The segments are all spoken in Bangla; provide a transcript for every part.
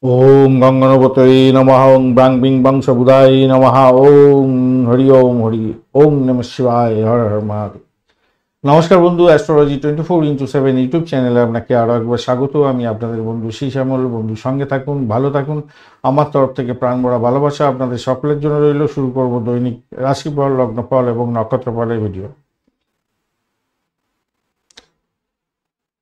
ওম গঙ্গনপতয়ে নমঃ ওং ব্রাং বিং বং সবুদায় নমঃ ওম হরি ওম নমঃ শিবায় হর হর মহাদেব। নমস্কার বন্ধু, অ্যাস্ট্রোলজি 24x7 ইউটিউব চ্যানেলে আপনাকে আরও একবার স্বাগত। আমি আপনাদের বন্ধু শ্যামল। বন্ধু সঙ্গে থাকুন, ভালো থাকুন। আমার তরফ থেকে প্রাণ ভরা ভালোবাসা আপনাদের সকলের জন্য রইল। শুরু করব দৈনিক রাশিফল, লগ্নফল এবং নক্ষত্রফলের ভিডিও।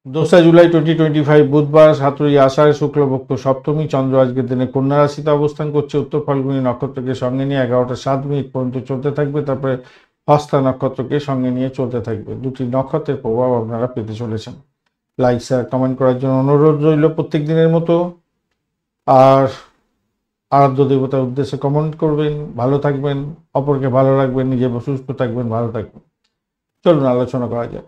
2 জুলাই 2025 বুধবার, সাতই আষাঢ়, শুক্লপক্ষ সপ্তমী। চন্দ্র আজকের দিনে কন্যা রাশিতে অবস্থান করছে। উত্তর ফাল্গুনী নক্ষত্রকে সঙ্গে নিয়ে 11টা 7 মিনিট পর্যন্ত চলতে থাকবে। তারপরে হস্তা নক্ষত্রকে সঙ্গে নিয়ে চলতে থাকবে। দুটি নক্ষত্রের প্রভাব আপনারা পেতে চলেছেন। লাইক শেয়ার কমেন্ট করার জন্য অনুরোধ রইল প্রত্যেক দিনের মতো। আর আরাধ্য দেবতার উদ্দেশ্যে কমেন্ট করবেন। ভালো থাকবেন, অপরকে ভালো রাখবেন, নিজে সুস্থ থাকবেন, ভালো থাকবেন। চলুন আলোচনা করা যায়।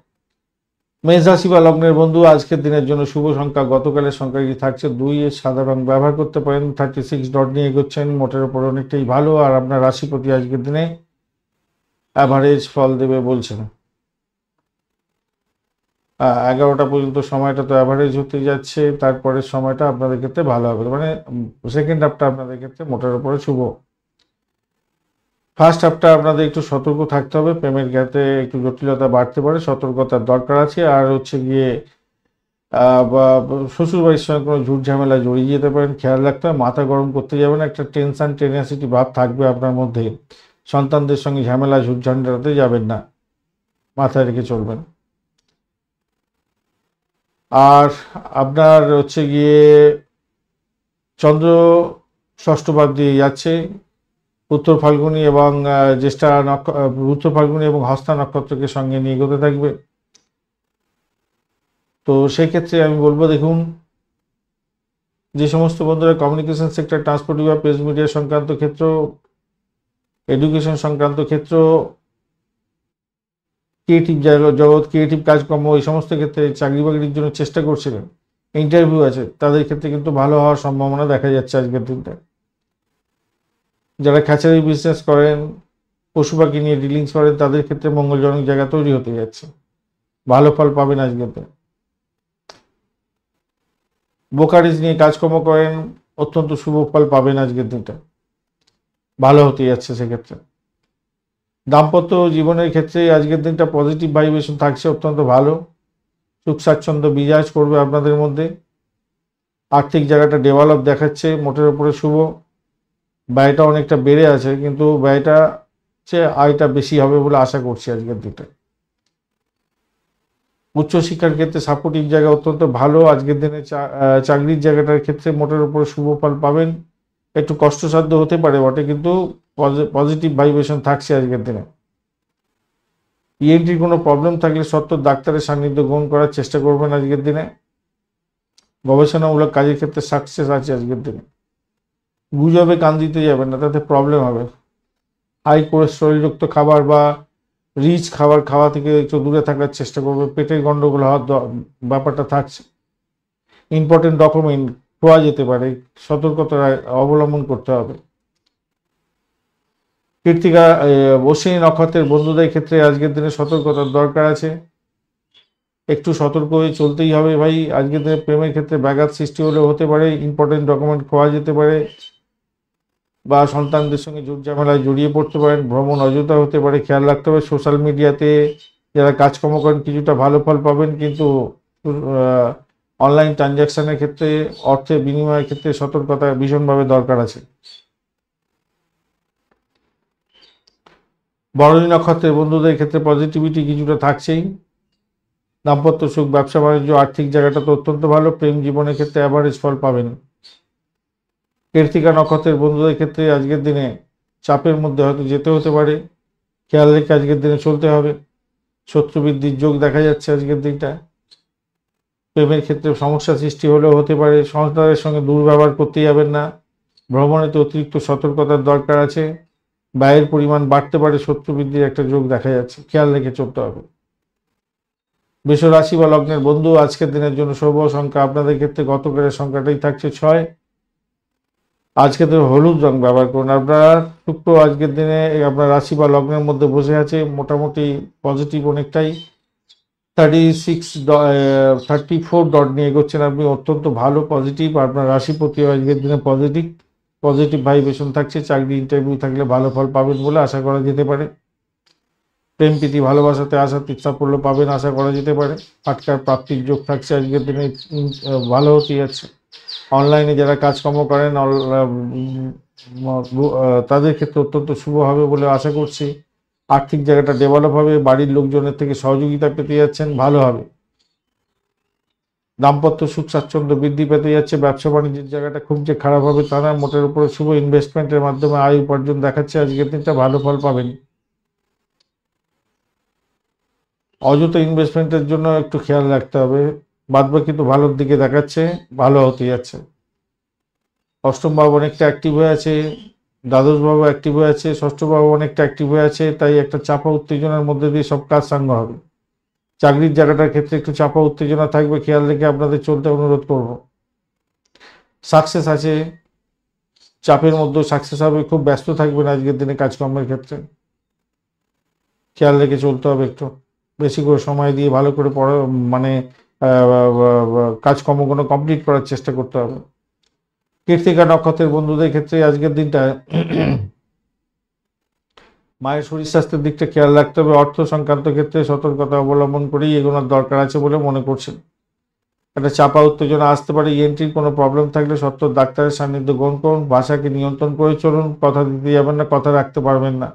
মেষ রাশি বা লগ্নের বন্ধু, আজকের দিনের জন্য শুভ সংখ্যা গতকালের সংখ্যাটি থাকছে 2। এর সাদা রং ব্যবহার করতে পারেন। 36 ডট নিয়ে এগোচ্ছেন, মোটের ওপর অনেকটাই ভালো। আর আপনার রাশিপতি আজকের দিনে অ্যাভারেজ ফল দেবে বলছেন। 11টা পর্যন্ত সময়টা তো অ্যাভারেজ হতে যাচ্ছে। তারপরের সময়টা আপনাদের ক্ষেত্রে ভালো হবে, মানে সেকেন্ড হাফটা আপনাদের ক্ষেত্রে মোটের ওপরে শুভ। ফার্স্ট হাফটা আপনাদের একটু সতর্ক থাকতে হবে। প্রেমের ক্ষেত্রে একটু জটিলতা বাড়তে পারে, সতর্কতার দরকার আছে। আর হচ্ছে গিয়ে শ্বশুরবাড়ির সঙ্গে কোনো ঝুট ঝামেলা জড়িয়ে যেতে পারেন, খেয়াল রাখতে হবে। মাথা গরম করতে যাবেন, একটা টেনশন টেনিয়াসিটি ভাব থাকবে আপনার মধ্যে। সন্তানদের সঙ্গে ঝামেলা ঝুট ঝামেলাতে যাবেন না, মাথায় রেখে চলবেন। আর আপনার হচ্ছে গিয়ে চন্দ্র ষষ্ঠ ভাব দিয়ে যাচ্ছে। উত্তর ফাল্গুনী এবং জ্যেষ্ঠা উত্তর ফাল্গুনী এবং হস্তা নক্ষত্রকে সঙ্গে নিয়ে এগোতে থাকবে। তো সেক্ষেত্রে আমি বলবো, দেখুন, যে সমস্ত বন্ধুরা কমিউনিকেশন সেক্টর, ট্রান্সপোর্ট বা প্রেস মিডিয়া সংক্রান্ত ক্ষেত্র, এডুকেশন সংক্রান্ত ক্ষেত্র, ক্রিয়েটিভ জগৎ, ক্রিয়েটিভ কাজকর্ম, এই সমস্ত ক্ষেত্রে চাকরি বাকরির জন্য চেষ্টা করছিলেন, ইন্টারভিউ আছে, তাদের ক্ষেত্রে কিন্তু ভালো হওয়ার সম্ভাবনা দেখা যাচ্ছে আজকের দিনটা। যারা খ্যাচারি বিজনেস করেন, পশু পাখি নিয়ে ডিলিংস করেন, তাদের ক্ষেত্রে মঙ্গলজনক জায়গা তৈরি হতে যাচ্ছে, ভালো ফল পাবেন আজকের দিন। ব্রোকারেজ নিয়ে কাজকর্ম করেন, অত্যন্ত শুভ ফল পাবেন আজকের দিনটা, ভালো হতে যাচ্ছে সেক্ষেত্রে। দাম্পত্য জীবনের ক্ষেত্রে আজকের দিনটা পজিটিভ ভাইব্রেশন থাকছে, অত্যন্ত ভালো। সুখ স্বাচ্ছন্দ্য বিরাজ করবে আপনাদের মধ্যে। আর্থিক জায়গাটা ডেভেলপ দেখাচ্ছে, মোটের উপরে শুভ। ব্যয়টা অনেকটা বেড়ে আছে, কিন্তু ব্যয়টা চেয়ে আয়টা বেশি হবে বলে আশা করছি আজকের দিনটা। উচ্চশিক্ষার ক্ষেত্রে সাপোর্টিভ জায়গা অত্যন্ত ভালো আজকের দিনে। চাকরির জায়গাটার ক্ষেত্রে মোটের উপরে শুভ ফল পাবেন। একটু কষ্টসাধ্য হতে পারে বটে, কিন্তু পজিটিভ ভাইব্রেশন থাকছে আজকের দিনে। ইএনটির কোনো প্রবলেম থাকলে সত্ত্বর ডাক্তারের সান্নিধ্য গ্রহণ করার চেষ্টা করবেন আজকের দিনে। গবেষণামূলক কাজের ক্ষেত্রে সাকসেস আছে আজকের দিনে। গুজবে কান দিতে যাবেন না, তাতে প্রবলেম হবে। হাই কোলেস্টেরলযুক্ত খাবার বা রিচ খাবার খাওয়া থেকে একটু দূরে থাকার চেষ্টা করবে। পেটের গন্ডগোল হওয়ার ব্যাপারটা থাকছে। ইম্পর্টেন্ট ডকুমেন্ট খোয়া যেতে পারে, সতর্কতা অবলম্বন করতে হবে। কৃত্তিকা অশ্বিনী নক্ষত্রের বন্ধুদের ক্ষেত্রে আজকের দিনে সতর্কতার দরকার আছে। একটু সতর্ক হয়ে চলতেই হবে ভাই। আজকের দিনে প্রেমের ক্ষেত্রে ব্যাঘাত সৃষ্টি হলেও হতে পারে, ইম্পর্টেন্ট ডকুমেন্ট খোয়া যেতে পারে, বা সন্তানদের সঙ্গে ঝুট ঝামেলায় জড়িয়ে পড়তে পারেন। ভ্রমণ অযথা হতে পারে, খেয়াল রাখতে হবে। সোশ্যাল মিডিয়াতে যারা কাজকর্ম করেন কিছুটা ভালো ফল পাবেন, কিন্তু অনলাইন ট্রানজ্যাকশনের ক্ষেত্রে, অর্থের বিনিময়ের ক্ষেত্রে সতর্কতা ভীষণভাবে দরকার আছে। ভরণী নক্ষত্রের বন্ধুদের ক্ষেত্রে পজিটিভিটি কিছুটা থাকছেই। দাম্পত্য সুখ, ব্যবসা বাণিজ্য, আর্থিক জায়গাটা তো অত্যন্ত ভালো। প্রেম জীবনের ক্ষেত্রে অ্যাভারেজ ফল পাবেন। কৃত্তিকা নক্ষত্রের বন্ধুদের ক্ষেত্রে আজকের দিনে চাপের মধ্যে হয়তো যেতে হতে পারে, খেয়াল রেখে আজকের দিনে চলতে হবে। শত্রু বৃদ্ধির যোগ দেখা যাচ্ছে আজকের দিনটা। প্রেমের ক্ষেত্রে সমস্যা সৃষ্টি হলেও হতে পারে। সংস্থাদের সঙ্গে দুর্ব্যবহার করতে যাবেন না। ভ্রমণেতে অতিরিক্ত সতর্কতার দরকার আছে। ব্যয়ের পরিমাণ বাড়তে পারে, শত্রু বৃদ্ধির একটা যোগ দেখা যাচ্ছে, খেয়াল রেখে চলতে হবে। বৃষ রাশি বা লগ্নের বন্ধু, আজকের দিনের জন্য শুভ সংখ্যা আপনাদের ক্ষেত্রে গতকালের সংখ্যাটাই থাকছে 6। আজকে তো হলুদ রং ব্যবহার করুন। আপনার শুক্র আজকের দিনে আপনার রাশি বা লগ্নের মধ্যে বসে আছে, মোটামুটি পজিটিভ অনেকটাই। 34 ডট নিয়ে এগোচ্ছেন আপনি, অত্যন্ত ভালো পজিটিভ। আপনার রাশিপতি আজকের দিনে পজিটিভ ভাইব্রেশন থাকছে। চাকরি ইন্টারভিউ থাকলে ভালো ফল পাবেন বলে আশা করা যেতে পারে। প্রেম প্রীতি ভালোবাসাতে আসার সাফল্য পাবেন আশা করা যেতে পারে। ফাটকার প্রাপ্তির যোগ থাকছে আজকের দিনে, ভালো হতে যাচ্ছে। অনলাইনে যারা কাজকর্ম করেন তাদের ক্ষেত্রে অত্যন্ত শুভ হবে বলে আশা করছি। আর্থিক জায়গাটা ডেভেলপ হবে, বাড়ির লোকজনের থেকে সহযোগিতা পেতে যাচ্ছেন, ভালো হবে। দাম্পত্য সুখ স্বাচ্ছন্দ্য বৃদ্ধি পেতে যাচ্ছে। ব্যবসা বাণিজ্যের জায়গাটা খুব যে খারাপ হবে তা না, মোটের উপরে শুভ। ইনভেস্টমেন্টের মাধ্যমে আয় উপার্জন দেখাচ্ছে আজকের দিনটা, ভালো ফল পাবেন। অযথা ইনভেস্টমেন্টের জন্য একটু খেয়াল রাখতে হবে, বাদবাকি তো ভালোর দিকে দেখাচ্ছে, ভালো হতে যাচ্ছে। অষ্টম ভাব অনেকটা অ্যাক্টিভ হয়ে আছে, দ্বাদশ ভাব অ্যাক্টিভ হয়ে আছে, ষষ্ঠ ভাব অনেকটা অ্যাক্টিভ হয়ে আছে, তাই একটা চাপা উত্তেজনার মধ্যে দিয়ে সব কাজ সাঙ্গ হবে। চাকরির জায়গাটার ক্ষেত্রে একটু চাপা উত্তেজনা থাকবে, খেয়াল রেখে আপনাদের চলতে অনুরোধ করব। সাকসেস আছে, চাপের মধ্যে সাকসেস হবে, খুব ব্যস্ত থাকবেন আজকের দিনে কাজকর্মের ক্ষেত্রে, খেয়াল রেখে চলতে হবে। একটু বেশি করে সময় দিয়ে ভালো করে মানে কাজকর্মগুলো কমপ্লিট করার চেষ্টা করতে হবে। কৃত্তিকা নক্ষত্রের বন্ধুদের ক্ষেত্রে আজকের দিনটা মায়ের শরীর স্বাস্থ্যের দিকটা খেয়াল রাখতে হবে। অর্থ সংক্রান্ত ক্ষেত্রে সতর্কতা অবলম্বন করেই এগোনোর দরকার আছে বলে মনে করছেন। একটা চাপা উত্তেজনা আসতে পারে। এন্ট্রির কোনো প্রবলেম থাকলে সত্ত্বর ডাক্তারের সান্নিধ্য গ্রহণ করুন। ভাষাকে নিয়ন্ত্রণ করে চলুন, কথা দিতে যাবেন না, কথা রাখতে পারবেন না।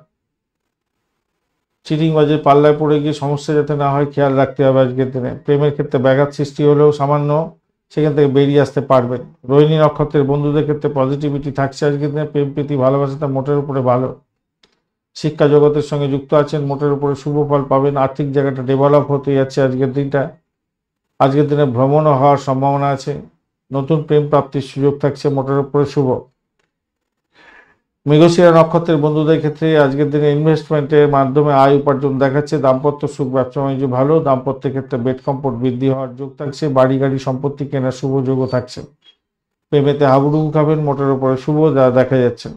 চিটিংবাজির পাল্লায় পড়ে গিয়ে সমস্যা যাতে না হয় খেয়াল রাখতে হবে আজকের দিনে। প্রেমের ক্ষেত্রে ব্যাঘাত সৃষ্টি হলেও সামান্য সেখান থেকে বেরিয়ে আসতে পারবেন। রোহিণী নক্ষত্রের বন্ধুদের ক্ষেত্রে পজিটিভিটি থাকছে আজকের দিনে। প্রেম প্রীতি ভালোবাসাটা মোটের উপরে ভালো। শিক্ষা জগতের সঙ্গে যুক্ত আছেন, মোটের উপরে শুভ ফল পাবেন। আর্থিক জায়গাটা ডেভেলপ হতে যাচ্ছে আজকের দিনটা। আজকের দিনে ভ্রমণও হওয়ার সম্ভাবনা আছে। নতুন প্রেম প্রাপ্তির সুযোগ থাকছে, মোটের উপরে শুভ। মৃগশিরা নক্ষত্রের বন্ধুদের ক্ষেত্রে আজকের দিনে ইনভেস্টমেন্টের মাধ্যমে আয় উপার্জন দেখাচ্ছে। দাম্পত্য সুখ ব্যবসা বাণিজ্য ভালো। দাম্পত্যের ক্ষেত্রে বেড কম্ফোর্ট বৃদ্ধি হওয়ার যোগ থাকছে। বাড়ি গাড়ি সম্পত্তি কেনার শুভ যোগও থাকছে। প্রেমেতে হাবুডুবু খাবেন, মোটের উপরে শুভ যা দেখা যাচ্ছে।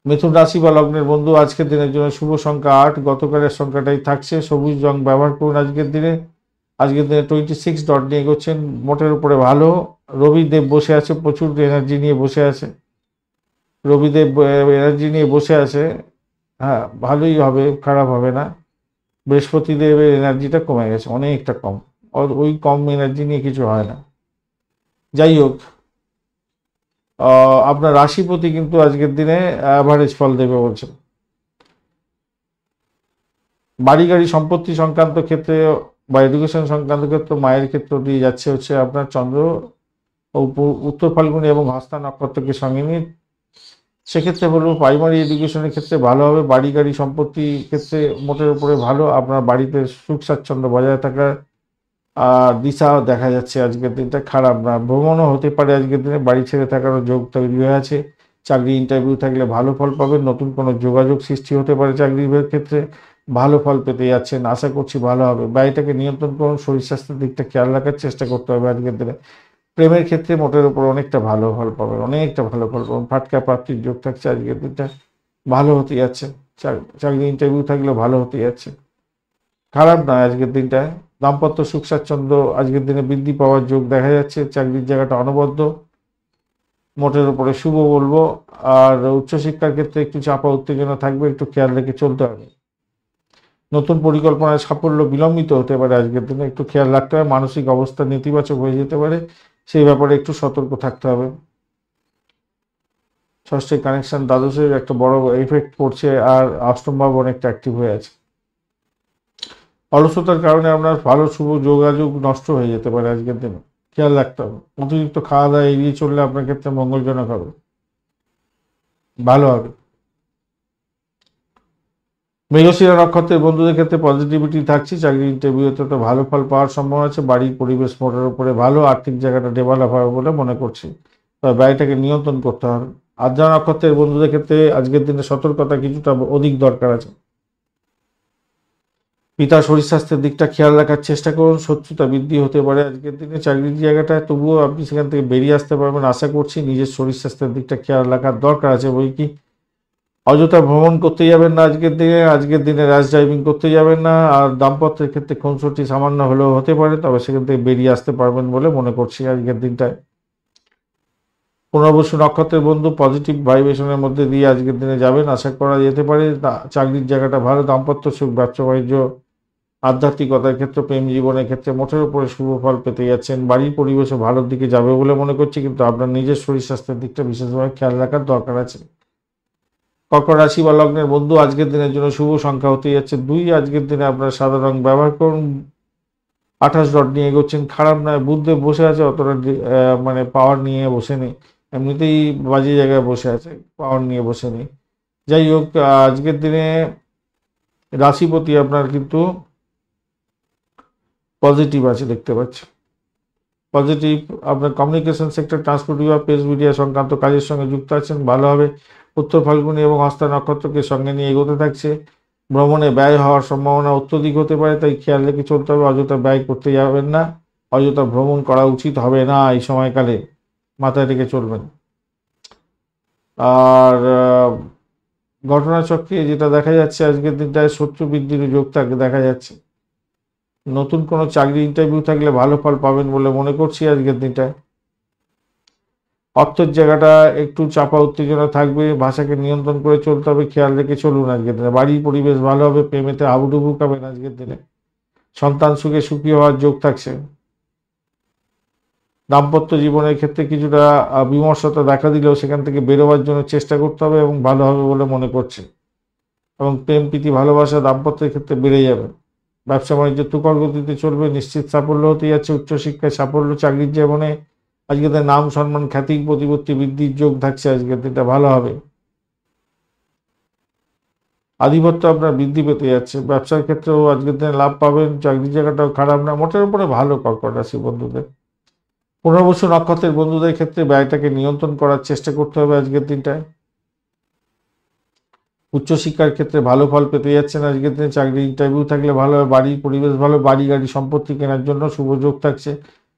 মিথুন রাশি বা লগ্নের বন্ধু আজকের দিনের জন্য শুভ সংখ্যা 8, গতকালের সংখ্যাটাই থাকছে। সবুজ রং ব্যবহার করুন আজকের দিনে। আজকের দিনে 26 ডট নিয়ে এগোচ্ছেন, মোটের উপরে ভালো। রবিদেব বসে আছে, প্রচুর এনার্জি নিয়ে বসে আছে। রবিদেব এনার্জি নিয়ে বসে আছে, হ্যাঁ ভালোই হবে, খারাপ হবে না। বৃহস্পতি দেবের এনার্জিটা কমে গেছে, অনেকটা কম। ওই কম এনার্জি নিয়ে কিছু হয় না। যাই হোক, আপনার রাশিপতি কিন্তু আজকের দিনে অ্যাভারেজ ফল দেবে বলছেন। বাড়ি গাড়ি সম্পত্তি সংক্রান্ত ক্ষেত্রে বা এডুকেশন সংক্রান্ত ক্ষেত্রে মায়ের ক্ষেত্র দিয়ে যাচ্ছে হচ্ছে আপনার চন্দ্র উত্তর ফাল্গুনী এবং হস্তা নক্ষত্রকে সঙ্গে নিয়ে। সেক্ষেত্রে বলবো প্রাইমারি এডুকেশনের ক্ষেত্রে ভালো হবে। বাড়ি গাড়ি সম্পত্তি ক্ষেত্রে মোটের উপরে ভালো। আপনার বাড়িতে সুখ স্বাচ্ছন্দ্য বজায় থাকার দিশা দেখা যাচ্ছে আজকের দিনটা, খারাপ না। ভ্রমণও হতে পারে আজকের দিনে, বাড়ি ছেড়ে থাকারও যোগ তৈরি হয়ে আছে। চাকরি ইন্টারভিউ থাকলে ভালো ফল পাবেন। নতুন কোনো যোগাযোগ সৃষ্টি হতে পারে চাকরির ক্ষেত্রে, ভালো ফল পেতে যাচ্ছেন, আশা করছি ভালো হবে। ব্যয়টাকে নিয়ন্ত্রণ করুন, শরীর স্বাস্থ্যের দিকটা খেয়াল রাখার চেষ্টা করতে হবে আজকের দিনে। প্রেমের ক্ষেত্রে মোটের উপর অনেকটা ভালো ফল পাবেন, অনেকটা ভালো ফল পাবেন। ফাটকা প্রাপ্তির যোগ থাকছে আজকের দিনটা, ভালো হতে যাচ্ছে। চাকরি ইন্টারভিউ থাকলে ভালো হতে যাচ্ছে, খারাপ নয় আজকের দিনটায়। দাম্পত্য সুখ স্বাচ্ছন্দ্য আজকের দিনে বৃদ্ধি পাওয়ার যোগ দেখা যাচ্ছে। চাকরির জায়গাটা অনবদ্য, মোটের উপরে শুভ বলবো। আর উচ্চশিক্ষার ক্ষেত্রে একটু চাপা উত্তেজনা থাকবে, একটু খেয়াল রেখে চলতে হবে। নতুন পরিকল্পনার সাফল্য বিলম্বিত হতে পারে আজকের দিনে, একটু খেয়াল রাখতে হবে। মানসিক অবস্থা নেতিবাচক হয়ে যেতে পারে, সেই ব্যাপারে একটু সতর্ক থাকতে হবে। ষষ্ঠের কানেকশন দ্বাদশের একটা বড় এফেক্ট পড়ছে, আর অষ্টম ভাব অনেকটা অ্যাক্টিভ হয়ে আছে। অলসতার কারণে আপনার ভালো শুভ যোগাযোগ নষ্ট হয়ে যেতে পারে আজকের দিনে, খেয়াল রাখতে হবে। অতিরিক্ত খাওয়া দাওয়া এড়িয়ে চললে আপনার ক্ষেত্রে মঙ্গলজনক হবে, ভালো হবে। মৃগশিরা নক্ষত্রের বন্ধুদের ক্ষেত্রে পজিটিভিটি থাকছে। চাকরি ইন্টারভিউতে তো ভালো ফল পাওয়ার সম্ভাবনা আছে। বাড়ির পরিবেশ মোটের উপরে ভালো। আর্থিক জায়গাটা ডেভেলপ হবে বলে মনে করছি, তবে ব্যয়টাকে নিয়ন্ত্রণ করতে হবে। আদ্রা নক্ষত্রের বন্ধুদের ক্ষেত্রে আজকের দিনে সতর্কতা কিছুটা অধিক দরকার আছে। পিতার শরীর স্বাস্থ্যের দিকটা খেয়াল রাখার চেষ্টা করুন। শত্রুতা বৃদ্ধি হতে পারে আজকের দিনে চাকরির জায়গাটায়, তবুও আপনি সেখান থেকে বেরিয়ে আসতে পারবেন আশা করছি। নিজের শরীর স্বাস্থ্যের দিকটা খেয়াল রাখার দরকার আছে বই কি। অযথা ভ্রমণ করতে যাবেন না আজকের দিনে র্যাশ ড্রাইভিং করতে যাবেন না। আর দাম্পত্যের ক্ষেত্রে খুনসুটি সামান্য হলেও হতে পারে, তবে সেখান থেকে বেরিয়ে আসতে পারবেন বলে মনে করছি আজকের দিনটায়। পুনর্বসু নক্ষত্রের বন্ধু পজিটিভ ভাইব্রেশনের মধ্যে দিয়ে আজকের দিনে যাবেন, আশা করা যেতে পারে। চাকরির জায়গাটা ভালো, দাম্পত্য সুখ, ব্যবসা বাণিজ্য, আধ্যাত্মিকতার ক্ষেত্রে, প্রেম জীবনের ক্ষেত্রে মোটের উপরে শুভ ফল পেতে যাচ্ছেন। বাড়ির পরিবেশও ভালোর দিকে যাবে বলে মনে করছি, কিন্তু আপনার নিজের শরীর স্বাস্থ্যের দিকটা বিশেষভাবে খেয়াল রাখার দরকার আছে। কর্কট রাশি বা লগ্নের বন্ধু আজকের দিনের জন্য শুভ সংখ্যা হতে যাচ্ছে 2। আজকের দিনে আপনার সাদা রং ব্যবহার করুন। 28 ডট নিয়ে এগোচ্ছেন, খারাপ নয়। বুধদেব বসে আছে, অতটা মানে পাওয়ার নিয়ে বসে নেই, এমনিতেই বাজে জায়গায় বসে আছে, পাওয়ার নিয়ে বসে নেই। যাই হোক, আজকের দিনে রাশিপতি আপনার কিন্তু পজিটিভ আছে দেখতে পাচ্ছি। পজিটিভ, আপনার কমিউনিকেশন সেক্টর, ট্রান্সপোর্ট বিভাগ, প্রেস মিডিয়া সংক্রান্ত কাজের সঙ্গে যুক্ত আছেন, ভালো হবে। উত্তর ফাল্গুনী এবং হস্তা নক্ষত্রকে সঙ্গে নিয়ে এগোতে থাকছে। ভ্রমণে ব্যয় হওয়ার সম্ভাবনা অত্যধিক হতে পারে, তাই খেয়াল রেখে চলতে হবে। অযথা ব্যয় করতে যাবেন না, অযথা ভ্রমণ করা উচিত হবে না এই সময়কালে, মাথায় রেখে চলবেন। আর ঘটনাচক্রে যেটা দেখা যাচ্ছে আজকের দিনটায় শত্রু বৃদ্ধির যোগ দেখা যাচ্ছে। নতুন কোনো চাকরি ইন্টারভিউ থাকলে ভালো ফল পাবেন বলে মনে করছি আজকের দিনটায়। অর্থের জায়গাটা একটু চাপা উত্তেজনা থাকবে, ভাষাকে নিয়ন্ত্রণ করে চলতে হবে, খেয়াল রেখে চলুন আজকের দিনে। বাড়ির পরিবেশ ভালো হবে, প্রেমেতে হাবুডুবু খাবেন আজকের দিনে। সন্তান সুখে সুখী হওয়ার যোগ থাকছে। দাম্পত্য জীবনের ক্ষেত্রে কিছুটা বিমর্ষতা দেখা দিলেও সেখান থেকে বেরোবার জন্য চেষ্টা করতে হবে এবং ভালো হবে বলে মনে করছে। এবং প্রেম প্রীতি ভালোবাসা দাম্পত্যের ক্ষেত্রে বেড়ে যাবে। ব্যবসা বাণিজ্য তুখর গতিতে চলবে, নিশ্চিত সাফল্য হতে যাচ্ছে। উচ্চশিক্ষায় সাফল্য, চাকরির জীবনে আজকের দিনে নাম সম্মান খ্যাতি প্রতিপত্তি বৃদ্ধির যোগ থাকছে, আজকের দিনটা ভালো হবে। আধিপত্য আপনার বৃদ্ধি পেতে যাচ্ছে, ব্যবসার ক্ষেত্রেও আজকের দিনে লাভ পাবেন। চাকরির জায়গাটাও খারাপ না, মোটের উপরে ভালো কর্কট রাশি বন্ধুদের। পুনর্বসু নক্ষত্রের বন্ধুদের ক্ষেত্রে ব্যয়টাকে নিয়ন্ত্রণ করার চেষ্টা করতে হবে আজকের দিনটায়। উচ্চশিক্ষার ক্ষেত্রে ভালো ফল পেতে যাচ্ছেন আজকের দিনে। চাকরির ইন্টারভিউ থাকলে ভালো হবে। বাড়ির পরিবেশ ভালো, বাড়ি গাড়ি সম্পত্তি কেনার জন্য শুভ যোগ থাকছে।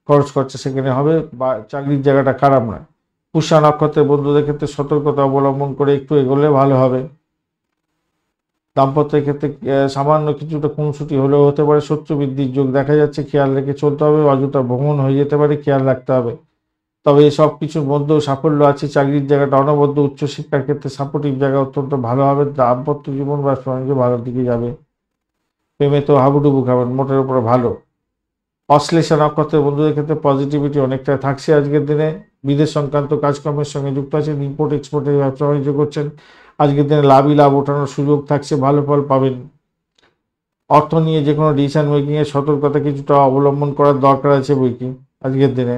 খরচ খরচা সেখানে হবে, বা চাকরির জায়গাটা খারাপ নয়। পুষ্যা নক্ষত্রের বন্ধুদের ক্ষেত্রে সতর্কতা অবলম্বন করে একটু এগোলে ভালো হবে। দাম্পত্যের ক্ষেত্রে সামান্য কিছুটা খুনসুটি হলেও হতে পারে। শত্রু বৃদ্ধির যোগ দেখা যাচ্ছে, খেয়াল রেখে চলতে হবে। অযথা ভ্রমণ হয়ে যেতে পারে, খেয়াল রাখতে হবে। তবে এই সব কিছুর মধ্যেও সাফল্য আছে। চাকরির জায়গাটা অনবদ্য, উচ্চশিক্ষার ক্ষেত্রে সাপোর্টিভ জায়গা অত্যন্ত ভালো হবে। দাম্পত্য জীবন বা বাণিজ্য ভালোর দিকে যাবে। প্রেমে তো হাবুডুবু খাবেন, মোটের উপরে ভালো। অশ্লেষা নক্ষত্রের বন্ধুদের ক্ষেত্রে পজিটিভিটি অনেকটা থাকছে আজকের দিনে। বিদেশ সংক্রান্ত কাজকর্মের সঙ্গে যুক্ত আছেন, ইম্পোর্ট এক্সপোর্টের ব্যবসা বাণিজ্য করছেন, আজকের দিনে লাভই লাভ ওঠানোর সুযোগ থাকছে, ভালো ফল পাবেন। অর্থ নিয়ে যে কোনো ডিসিশন মেকিংয়ে সতর্কতা কিছুটা অবলম্বন করার দরকার আছে বইকি আজকের দিনে।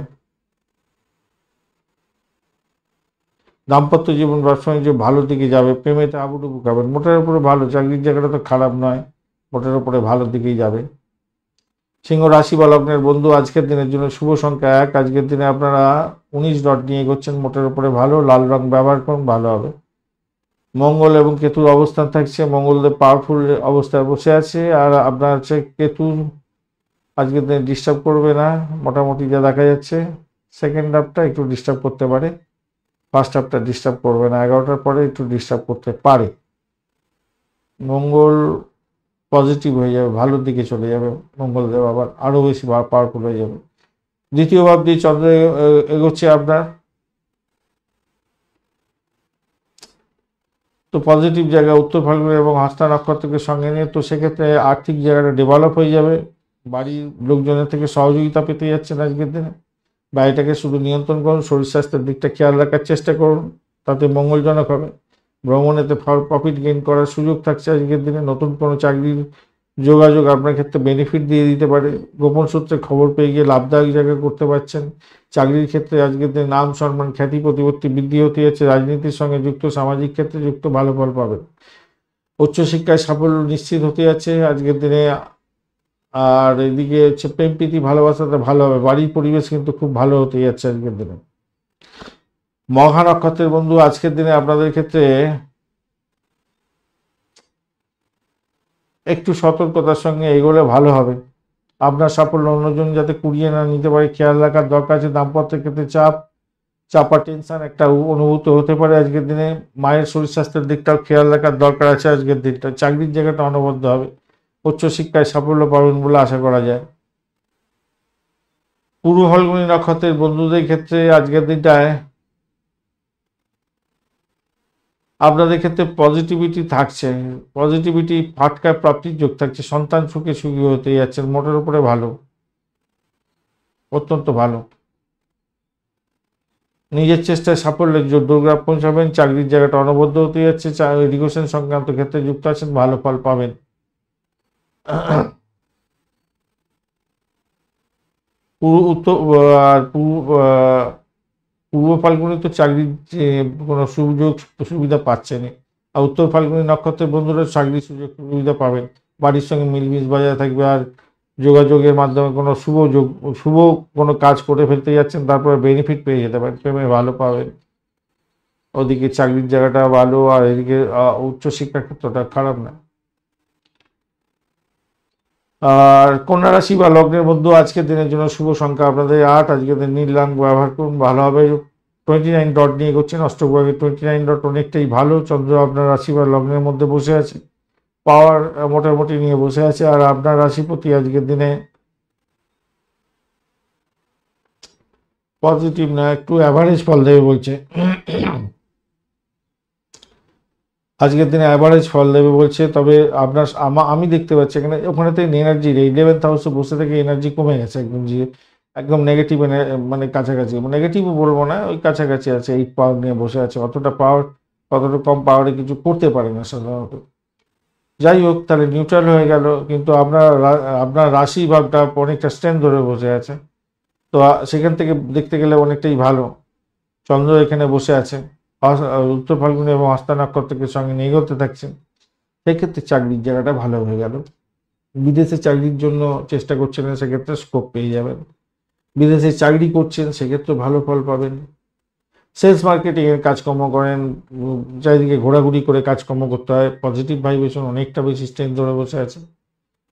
দাম্পত্য জীবন ব্যবসা বাণিজ্য ভালোর দিকে যাবে, প্রেমেতে আবুডুবু খাবেন, মোটের উপরে ভালো। চাকরির জায়গাটা তো খারাপ নয়, মোটের উপরে ভালোর দিকেই যাবে। সিংহ রাশি বা লগ্নের বন্ধু আজকের দিনের জন্য শুভ সংখ্যা 1। আজকের দিনে আপনারা 19 ডট নিয়ে এগোচ্ছেন, মোটের উপরে ভালো। লাল রং ব্যবহার করুন, ভালো হবে। মঙ্গল এবং কেতুর অবস্থান থাকছে, মঙ্গলদেব পাওয়ারফুল অবস্থায় বসে আছে। আর আপনার হচ্ছে কেতু আজকের দিনে ডিস্টার্ব করবে না, মোটামুটি যা দেখা যাচ্ছে। সেকেন্ড হাফটা একটু ডিস্টার্ব করতে পারে, ফার্স্ট হাফটা ডিস্টার্ব করবে না। 11টার পরে একটু ডিস্টার্ব করতে পারে। মঙ্গল পজিটিভ হয়ে যাবে, ভালোর দিকে চলে যাবে। মঙ্গলদেব আবার আরও বেশি পাওয়ারফুল হয়ে যাবে। দ্বিতীয় ভাব দিয়ে চন্দ্র এগোচ্ছে আপনার, তো পজিটিভ জায়গা উত্তর ফাল্গুনী এবং হস্তা নক্ষত্রকে সঙ্গে নিয়ে, তো সেক্ষেত্রে আর্থিক জায়গাটা ডেভেলপ হয়ে যাবে। বাড়ির লোকজনের থেকে সহযোগিতা পেতে যাচ্ছেন আজকের দিনে। বাড়িটাকে শুধু নিয়ন্ত্রণ করুন, শরীর স্বাস্থ্যের দিকটা খেয়াল রাখার চেষ্টা করুন, তাতে মঙ্গলজনক হবে। ভ্রমণেতে প্রফিট গেইন করার সুযোগ থাকছে আজকের দিনে। নতুন কোনো চাকরির যোগাযোগ আপনার ক্ষেত্রে বেনিফিট দিয়ে দিতে পারে। গোপন সূত্রে খবর পেয়ে গিয়ে লাভদায়ক জায়গা করতে পারছেন। চাকরির ক্ষেত্রে আজকের দিনে নাম সম্মান খ্যাতি প্রতিপত্তি বৃদ্ধি হতে যাচ্ছে। রাজনীতির সঙ্গে যুক্ত, সামাজিক ক্ষেত্রে যুক্ত, ভালো ফল পাবেন। উচ্চশিক্ষায় সাফল্য নিশ্চিত হতে যাচ্ছে আজকের দিনে। আর এদিকে হচ্ছে প্রেম প্রীতি ভালোবাসাটা ভালো হবে। বাড়ির পরিবেশ কিন্তু খুব ভালো হতে যাচ্ছে আজকের দিনে। মঘা নক্ষত্রের বন্ধু আজকের দিনে আপনাদের ক্ষেত্রে একটু সতর্কতার সঙ্গে এগোলে ভালো হবে। আপনার সাফল্য অন্যজন যাতে কুড়িয়ে না নিতে পারে, খেয়াল রাখার দরকার আছে। দাম্পত্যের ক্ষেত্রে চাপ, চাপা টেনশন একটা অনুভূত হতে পারে আজকের দিনে। মায়ের শরীর স্বাস্থ্যের দিকটাও খেয়াল রাখার দরকার আছে আজকের দিনটা। চাকরির জায়গাটা অনবদ্য হবে, উচ্চশিক্ষায় সাফল্য পাবেন বলে আশা করা যায়। পূর্ব ফাল্গুনী নক্ষত্রের বন্ধুদের ক্ষেত্রে আজকের দিনটায় আপনাদের ক্ষেত্রে পজিটিভিটি থাকছে, পজিটিভিটি ফাটকায় প্রাপ্তির যোগ থাকছে, সন্তান সুখে সুখী হতে যাচ্ছেন, মোটের উপরে ভালো, অত্যন্ত ভালো। নিজের চেষ্টায় সাফল্যের জোর দুর্গা পৌঁছাবেন। চাকরির জায়গাটা অনবদ্য হতে যাচ্ছে, এডুকেশন সংক্রান্ত ক্ষেত্রে যুক্ত আছেন, ভালো ফল পাবেন। উত্তর আর পূর্ব ফাল্গুনি তো চাকরির কোনো সুযোগ সুবিধা পাচ্ছেন, আর উত্তর ফাল্গুনি নক্ষত্রের বন্ধুরা চাকরির সুযোগ সুবিধা পাবেন। বাড়ির সঙ্গে মিলমিশ বজায় থাকবে, আর যোগাযোগের মাধ্যমে কোনো শুভ কোনো কাজ করে ফেলতে যাচ্ছেন, তারপরে বেনিফিট পেয়ে যেতে পারেন, প্রেমে ভালো পাবেন। ওদিকে চাকরির জায়গাটা ভালো, আর এদিকে উচ্চশিক্ষার ক্ষেত্রটা খারাপ না। আর কন্যা রাশি বা লগ্নের মধ্যে আজকের দিনের জন্য শুভ সংখ্যা আপনাদের 8। আজকের দিন নীল রং ব্যবহার করুন, ভালো হবে। 29 ডট নিয়ে করছেন অষ্টগ্রহে, 29 ডট অনেকটাই ভালো। চন্দ্র আপনার রাশি বা লগ্নের মধ্যে বসে আছে, পাওয়ার মোটামুটি নিয়ে বসে আছে। আর আপনার রাশিপতি আজকের দিনে পজিটিভ না, একটু অ্যাভারেজ ফল দেবে বলছে। আজকের দিনে অ্যাভারেজ ফল দেবে বলছে, তবে আপনার আমি দেখতে পাচ্ছি এখানে ওখানে থেকে এনার্জি 11th হাউসে বসে থেকে এনার্জি কমে গেছে একদম, যে একদম নেগেটিভ, মানে কাছাকাছি, নেগেটিভও বলবো না, ওই কাছাকাছি আছে। 8 পাওয়ার নিয়ে বসে আছে, অতটা পাওয়ার, অতটা কম পাওয়ারে কিছু করতে পারে না সাধারণত। যাই হোক, তাহলে নিউট্রাল হয়ে গেল, কিন্তু আপনার রাশি ভাবটা অনেকটা স্ট্রেন্থ ধরে বসে আছে, তো সেখান থেকে দেখতে গেলে অনেকটাই ভালো। চন্দ্র এখানে বসে আছে, উত্তর ফাল্গুনি এবং হস্তা নক্ষত্রের সঙ্গে নিয়ে এগোতে থাকছেন, সেক্ষেত্রে চাকরির জায়গাটা ভালো হয়ে গেল। বিদেশে চাকরির জন্য চেষ্টা করছেন, সেক্ষেত্রে স্কোপ পেয়ে যাবেন। বিদেশে চাকরি করছেন, সেক্ষেত্রে ভালো ফল পাবেন। সেলস মার্কেটিং এর কাজকর্ম করেন, চারিদিকে ঘোরাঘুরি করে কাজকর্ম করতে হয়, পজিটিভ ভাইব্রেশন অনেকটা বেশি স্ট্রেন্থ ধরে বসে আছে,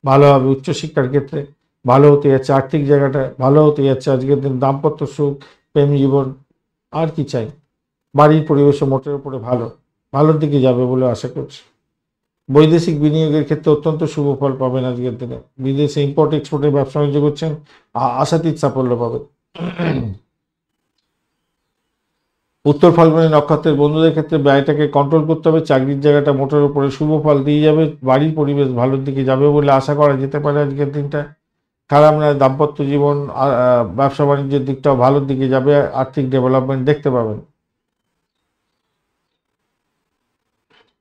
ভালো হবে। উচ্চশিক্ষার ক্ষেত্রে ভালো হতে যাচ্ছে, আর্থিক জায়গাটা ভালো হতে যাচ্ছে আজকের দিন। দাম্পত্য সুখ, প্রেম জীবন, আর কি চাই। বাড়ির পরিবেশও মোটের উপরে ভালো, ভালোর দিকে যাবে বলে আশা করছি। বৈদেশিক বিনিয়োগের ক্ষেত্রে অত্যন্ত শুভ ফল পাবেন আজকের দিনে। বিদেশে ইম্পোর্ট এক্সপোর্টের ব্যবসা বাণিজ্য করছেন, আশাতীত সাফল্য পাবেন। উত্তর ফাল্গুনী নক্ষত্রের বন্ধুদের ক্ষেত্রে ব্যয়টাকে কন্ট্রোল করতে হবে, চাকরির জায়গাটা মোটের উপরে শুভ ফল দিয়ে যাবে, বাড়ির পরিবেশ ভালোর দিকে যাবে বলে আশা করা যেতে পারে আজকের দিনটা। খারাপ নয়, দাম্পত্য জীবন, ব্যবসা বাণিজ্যের দিকটাও ভালোর দিকে যাবে, আর্থিক ডেভেলপমেন্ট দেখতে পাবেন।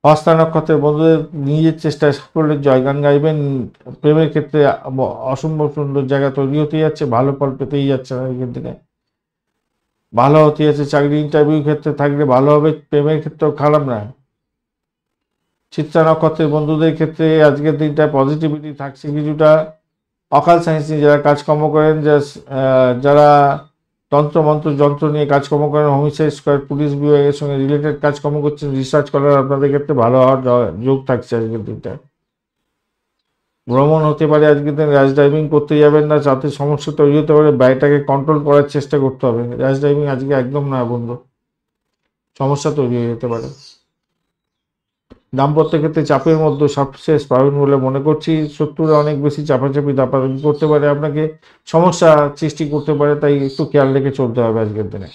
হস্তা নক্ষত্রের বন্ধুদের নিজের চেষ্টায় সাফল্যের জয়গান গাইবেন। প্রেমের ক্ষেত্রে অসম্ভব সুন্দর জায়গা তৈরি হতে যাচ্ছে, ভালো ফল পেতেই যাচ্ছে আজকের দিনে, ভালো হতে যাচ্ছে। চাকরি ইন্টারভিউ ক্ষেত্রে থাকলে ভালো হবে, প্রেমের ক্ষেত্রেও খারাপ নয়। চিত্রা নক্ষত্রের বন্ধুদের ক্ষেত্রে আজকের দিনটা পজিটিভিটি থাকছে কিছুটা। অকাল সায়েন্স নিয়ে যারা কাজকর্ম করেন, যারা তন্ত্রমন্ত্র যন্ত্র নিয়ে কাজকর্ম করেন, হোমিসাইড স্কোয়ার, পুলিশ বিভাগের সঙ্গে রিলেটেড কাজকর্ম করছেন, রিসার্চ করার আপনাদের ক্ষেত্রে ভালো হওয়ার যোগ থাকছে আজকের দিনটা। ভ্রমণ হতে পারে আজকের দিন, র্যাশ ড্রাইভিং করতে যাবেন না, যাতে সমস্যা তৈরি হতে পারে, ব্যয়টাকে কন্ট্রোল করার চেষ্টা করতে হবে। র্যাশ ড্রাইভিং আজকে একদম না বন্ধু, সমস্যা তৈরি হয়ে যেতে পারে। দাম্পত্য ক্ষেত্রে চাপের মধ্যে সাকসেস পাবেন বলে মনে করছি। শত্রুরা অনেক বেশি চাপাচাপি দাপাদাপি করতে পারে, আপনাকে সমস্যা সৃষ্টি করতে পারে, তাই একটু খেয়াল রেখে চলতে হবে আজকের দিনে।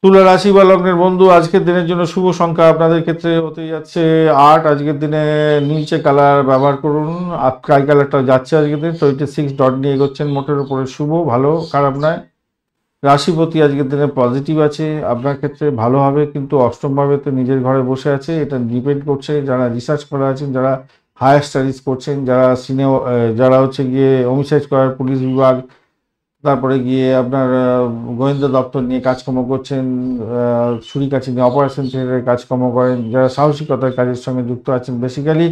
তুলা রাশি বা লগ্নের বন্ধু আজকের দিনের জন্য শুভ সংখ্যা আপনাদের ক্ষেত্রে হতে যাচ্ছে 8। আজকের দিনে নীলচে কালার ব্যবহার করুন, স্কাই কালারটা যাচ্ছে আজকের দিন। 26 ডট নিয়ে এগোচ্ছেন, মোটের উপরে শুভ, ভালো, খারাপ নয়। রাশিপতি আজকের দিনে পজিটিভ আছে, আপনার ক্ষেত্রে ভালো হবে, কিন্তু অষ্টমভাবে তো নিজের ঘরে বসে আছে, এটা ডিপেন্ড করছে যারা রিসার্চ করা আছেন, যারা হায়ার স্টাডিজ করছেন, যারা হচ্ছে গিয়ে হোমিসাইড করার পুলিশ বিভাগ, তারপরে গিয়ে আপনার গোয়েন্দা দপ্তর নিয়ে কাজকর্ম করছেন, ছুরি কাছি নিয়ে অপারেশন থিয়েটারে কাজকর্ম করেন, যারা সাহসিকতার কাজের সঙ্গে যুক্ত আছেন, বেসিক্যালি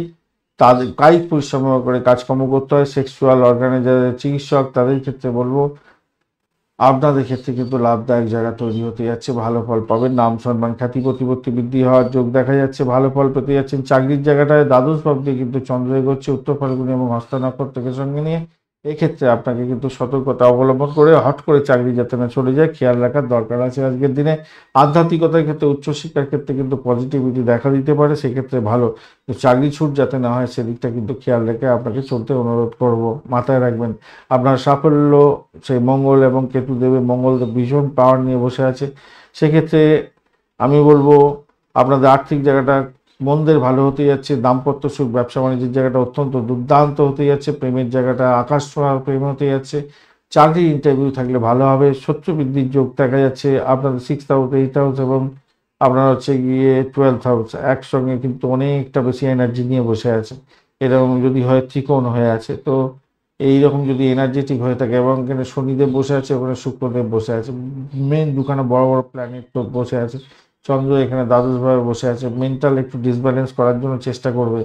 তাদের কায়িক পরিশ্রম করে কাজকর্ম করতে হয়। সেক্সুয়াল অর্গানে যারা চিকিৎসক, তাদের ক্ষেত্রে বলবো আপনাদের ক্ষেত্রে কিন্তু লাভদায়ক জায়গা তৈরি হতে যাচ্ছে, ভালো ফল পাবেন, নাম সম্মান খ্যাতি প্রতিপত্তি বৃদ্ধি হওয়ার যোগ দেখা যাচ্ছে, ভালো ফল পেতে যাচ্ছেন। চাকরির জায়গাটায় দ্বাদশ ভাব দিয়ে কিন্তু চন্দ্র এগোচ্ছে উত্তর ফাল্গুনী এবং হস্ত নক্ষত্রকে সঙ্গে নিয়ে। এক্ষেত্রে আপনাকে কিন্তু সতর্কতা অবলম্বন করে হট করে চাকরি যাতে না চলে যায় খেয়াল রাখার দরকার আছে আজকের দিনে। আধ্যাত্মিকতার ক্ষেত্রে উচ্চশিক্ষার ক্ষেত্রে কিন্তু পজিটিভিটি দেখা দিতে পারে, সেক্ষেত্রে ভালো। তো চাকরি ছুট যাতে না হয় সেদিকটা কিন্তু খেয়াল রেখে আপনাকে চলতে অনুরোধ করব। মাথায় রাখবেন আপনার সাফল্য সেই মঙ্গল এবং কেতু দেবে, মঙ্গল ভীষণ পাওয়ার নিয়ে বসে আছে। সেক্ষেত্রে আমি বলবো আপনাদের আর্থিক জায়গাটা মন্দের ভালো হতে যাচ্ছে, দাম্পত্য সুখ ব্যবসা বাণিজ্যের জায়গাটা অত্যন্ত দুর্দান্ত হতে যাচ্ছে, প্রেমের জায়গাটা আকাশ ছোঁয়া প্রেম হতে যাচ্ছে। চাকরির ইন্টারভিউ থাকলে ভালো হবে, শত্রু বৃদ্ধির যোগ দেখা যাচ্ছে। আপনাদের 6th হাউস, 8th হাউস এবং আপনার হচ্ছে গিয়ে 12th হাউস একসঙ্গে কিন্তু অনেকটা বেশি এনার্জি নিয়ে বসে আছে। এরকম যদি হয় ত্রিকোণ হয়ে আছে, তো এইরকম যদি এনার্জেটিক হয়ে থাকে এবং এখানে শনিদেব বসে আছে, ওখানে শুক্রদেব বসে আছে, মেন দুখানে বড় বড় প্ল্যানেট তো বসে আছে, চন্দ্র এখানে দ্বাদশভাবে বসে আছে, মেন্টাল একটু ডিসব্যালেন্স করার জন্য চেষ্টা করবে।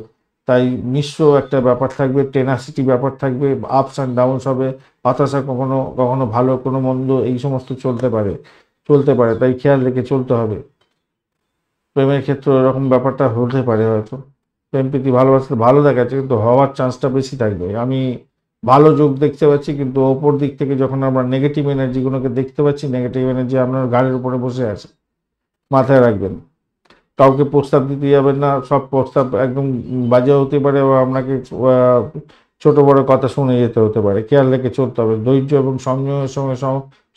তাই মিশ্র একটা ব্যাপার থাকবে, টেনাসিটি ব্যাপার থাকবে, আপস অ্যান্ড ডাউনস হবে, হতাশা কখনো কখনো ভালো কোনো মন্দ এই সমস্ত চলতে পারে, তাই খেয়াল রেখে চলতে হবে। প্রেমের ক্ষেত্রে এরকম ব্যাপারটা হতে পারে হয়তো, প্রেম প্রীতি ভালোবাসতে ভালো দেখাচ্ছে কিন্তু হওয়ার চান্সটা বেশি থাকবে। আমি ভালো যোগ দেখতে পাচ্ছি, কিন্তু ওপর দিক থেকে যখন আমরা নেগেটিভ এনার্জিগুলোকে দেখতে পাচ্ছি, নেগেটিভ এনার্জি আপনার গাড়ির উপরে বসে আছে। মাথায় রাখবেন কাউকে প্রস্তাব দিতে যাবেন না, সব প্রস্তাব একদম বাজে হতে পারে বা আপনাকে ছোট বড় কথা শুনে যেতে হতে পারে, খেয়াল রেখে চলতে হবে। ধৈর্য এবং সংযমের সঙ্গে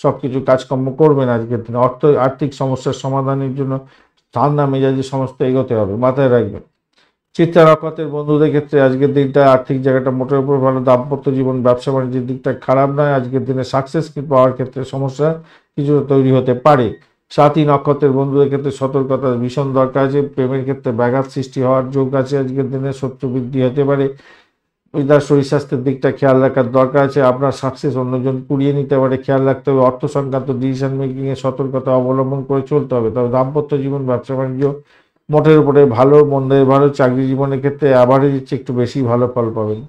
সব কিছু কাজকর্ম করবেন আজকের দিনে। আর্থিক সমস্যার সমাধানের জন্য ঠান্ডা মেজাজে সমস্ত এগোতে হবে, মাথায় রাখবেন। চিত্রা নক্ষত্রের বন্ধুদের ক্ষেত্রে আজকের দিনটা আর্থিক জায়গাটা মোটের উপর ভালো, দাম্পত্য জীবন ব্যবসা বাণিজ্যের দিকটা খারাপ নয়। আজকের দিনে সাকসেস পাওয়ার ক্ষেত্রে সমস্যা কিছুটা তৈরি হতে পারে। সাথী নক্ষত্রের বন্ধুদের ক্ষেত্রে সতর্কতা ভীষণ দরকার আছে, প্রেমের ক্ষেত্রে ব্যাঘাত সৃষ্টি হওয়ার যোগ আছে, আজকের দিনে শত্রু বৃদ্ধি হতে পারে। তার শরীর স্বাস্থ্যের দিকটা খেয়াল রাখার দরকার আছে, আপনার সাকসেস অন্যজন কুড়িয়ে নিতে পারে, খেয়াল রাখতে হবে। অর্থ সংক্রান্ত ডিসিশন মেকিংয়ে সতর্কতা অবলম্বন করে চলতে হবে। তবে দাম্পত্য জীবন ব্যবসা বাণিজ্য মোটের উপরে ভালো, মন্দের ভালো। চাকরি জীবনের ক্ষেত্রে অ্যাভারেজ একটু বেশি ভালো ফল পাবেন।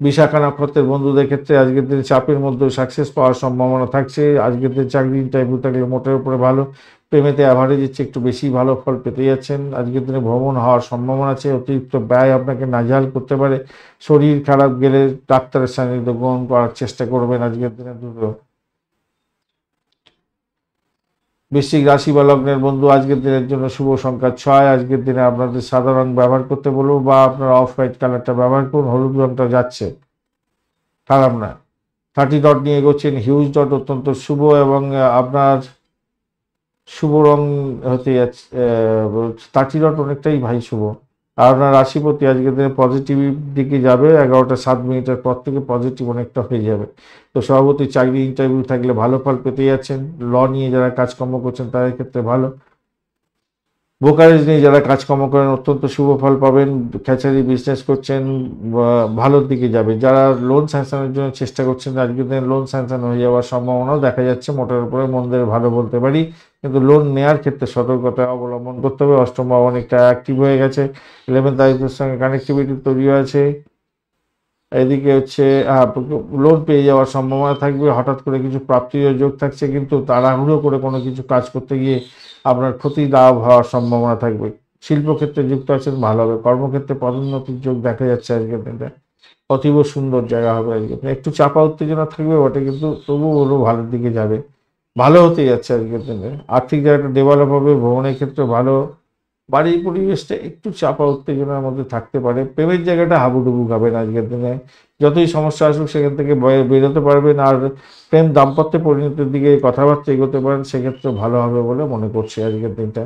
বিশাখা নক্ষত্রের বন্ধুদের ক্ষেত্রে আজকের দিনে চাপের মধ্যে সাকসেস পাওয়ার সম্ভাবনা থাকছে। আজকের দিনে চাকরি ইন্টারভিউ থাকলে মোটের উপরে ভালো, প্রেমেতে অ্যাভারেজ একটু বেশি ভালো ফল পেতে যাচ্ছেন। আজকের দিনে ভ্রমণ হওয়ার সম্ভাবনা আছে, অতিরিক্ত ব্যয় আপনাকে নাজেহাল করতে পারে। শরীর খারাপ গেলে ডাক্তারের সান্নিধ্য গ্রহণ করার চেষ্টা করবেন আজকের দিনে দ্রুত। বৃশ্চিক রাশি বা লগ্নের বন্ধু আজকের দিনের জন্য শুভ সংখ্যা 6। আজকের দিনে আপনাদের সাদা রং ব্যবহার করতে বলবো, বা আপনারা অফ হোয়াইট কালারটা ব্যবহার করুন, হলুদ রংটা যাচ্ছে, খারাপ না। 30 ডট নিয়ে এগোচ্ছেন, হিউজ ডট অত্যন্ত শুভ এবং আপনার শুভ রং হতে যাচ্ছে 30 ডট অনেকটাই ভাই শুভ। আর আপনার রাশিপতি আজকের দিনে পজিটিভ দিকে যাবে, 11টা 7 মিনিটের পর থেকে পজিটিভ অনেকটা হয়ে যাবে। তো সভাপতি চাকরি ইন্টারভিউ থাকলে ভালো ফল পেতে যাচ্ছেন। ল নিয়ে যারা কাজকর্ম করছেন তাদের ক্ষেত্রে ভালো। ব্রোকারেজ নিয়ে যারা কাজকর্ম করেন অত্যন্ত শুভ ফল পাবেন। খেচারি বিজনেস করছেন ভালোর দিকে যাবে। যারা লোন স্যাংশনের জন্য চেষ্টা করছেন আজকের দিনে লোন স্যাংশন হয়ে যাওয়ার সম্ভাবনাও দেখা যাচ্ছে, মোটের উপরে মন্দের ভালো বলতে পারি, কিন্তু লোন নেওয়ার ক্ষেত্রে সতর্কতা অবলম্বন করতে হবে। অষ্টম ভাব অনেকটা অ্যাক্টিভ হয়ে গেছে, 11th হাউসের সঙ্গে কানেক্টিভিটি তৈরি হয়েছে। এদিকে হচ্ছে লোন পেয়ে যাওয়ার সম্ভাবনা থাকবে, হঠাৎ করে কিছু প্রাপ্তির যোগ থাকছে, কিন্তু তাড়াহুড়ো করে কোনো কিছু কাজ করতে গিয়ে আপনার ক্ষতি লাভ হওয়ার সম্ভাবনা থাকবে। শিল্পক্ষেত্রে যুক্ত আছেন ভালো হবে, কর্মক্ষেত্রে পদোন্নতির যোগ দেখা যাচ্ছে আজকের দিনটা, অতীব সুন্দর জায়গা হবে আজকের দিনে। একটু চাপা উত্তেজনা থাকবে বটে, কিন্তু তবুও হলো ভালোর দিকে যাবে, ভালো হতে যাচ্ছে আজকের দিনে। আর্থিক জায়গাটা ডেভেলপ হবে, ভ্রমণের ক্ষেত্রে ভালো। বাড়ির পরিবেশটা একটু চাপা উত্তেজনার মধ্যে থাকতে পারে। প্রেমের জায়গাটা হাবুডুবু খাবেন আজকের দিনে, যতই সমস্যা আসুক সেখান থেকে বেরোতে পারবেন। আর প্রেম দাম্পত্যে পরিণতির দিকে কথাবার্তা এগোতে পারেন, সেক্ষেত্রে ভালো হবে বলে মনে করছি আজকের দিনটা।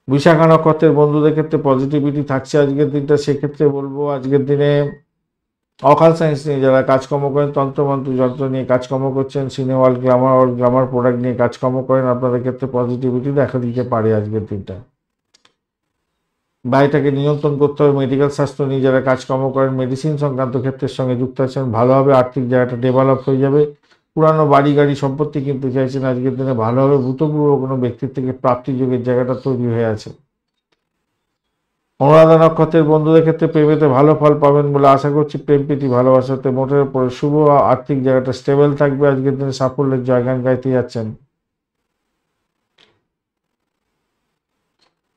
বিশাখা নক্ষত্রের বন্ধুদের ক্ষেত্রে পজিটিভিটি থাকছে আজকের দিনটা, সেক্ষেত্রে বলবো আজকের দিনে অকাল সায়েন্স নিয়ে যারা কাজকর্ম করেন, তন্ত্রমন্ত্র যন্ত্র নিয়ে কাজকর্ম করছেন, সিনেওয়াল গ্লামার প্রোডাক্ট নিয়ে কাজকর্ম করেন, আপনাদের ক্ষেত্রে পজিটিভিটি দেখা দিতে পারে আজকের দিনটা। ব্যয়টাকে নিয়ন্ত্রণ করতে হবে। মেডিকেল স্বাস্থ্য নিয়ে যারা কাজকর্ম করেন, মেডিসিন সংক্রান্ত ক্ষেত্রের সঙ্গে যুক্ত আছেন, ভালোভাবে আর্থিক জায়গাটা ডেভেলপ হয়ে যাবে। পুরানো বাড়ি গাড়ি সম্পত্তি কিনতে চাইছেন, আজকের দিনে ভালোভাবে ভূতপূর্ব কোনো ব্যক্তির থেকে প্রাপ্তি যোগের জায়গাটা তৈরি হয়ে আছে। অনুরাধা নক্ষত্রের বন্ধুদের ক্ষেত্রে প্রেমেতে ভালো ফল পাবেন বলে আশা করছি। প্রেম প্রীতি ভালোবাসাতে মোটের উপরে শুভ, আর্থিক জায়গাটা স্টেবল থাকবে। আজকের দিনে সাফল্যের জয়গান গাইতে যাচ্ছেন।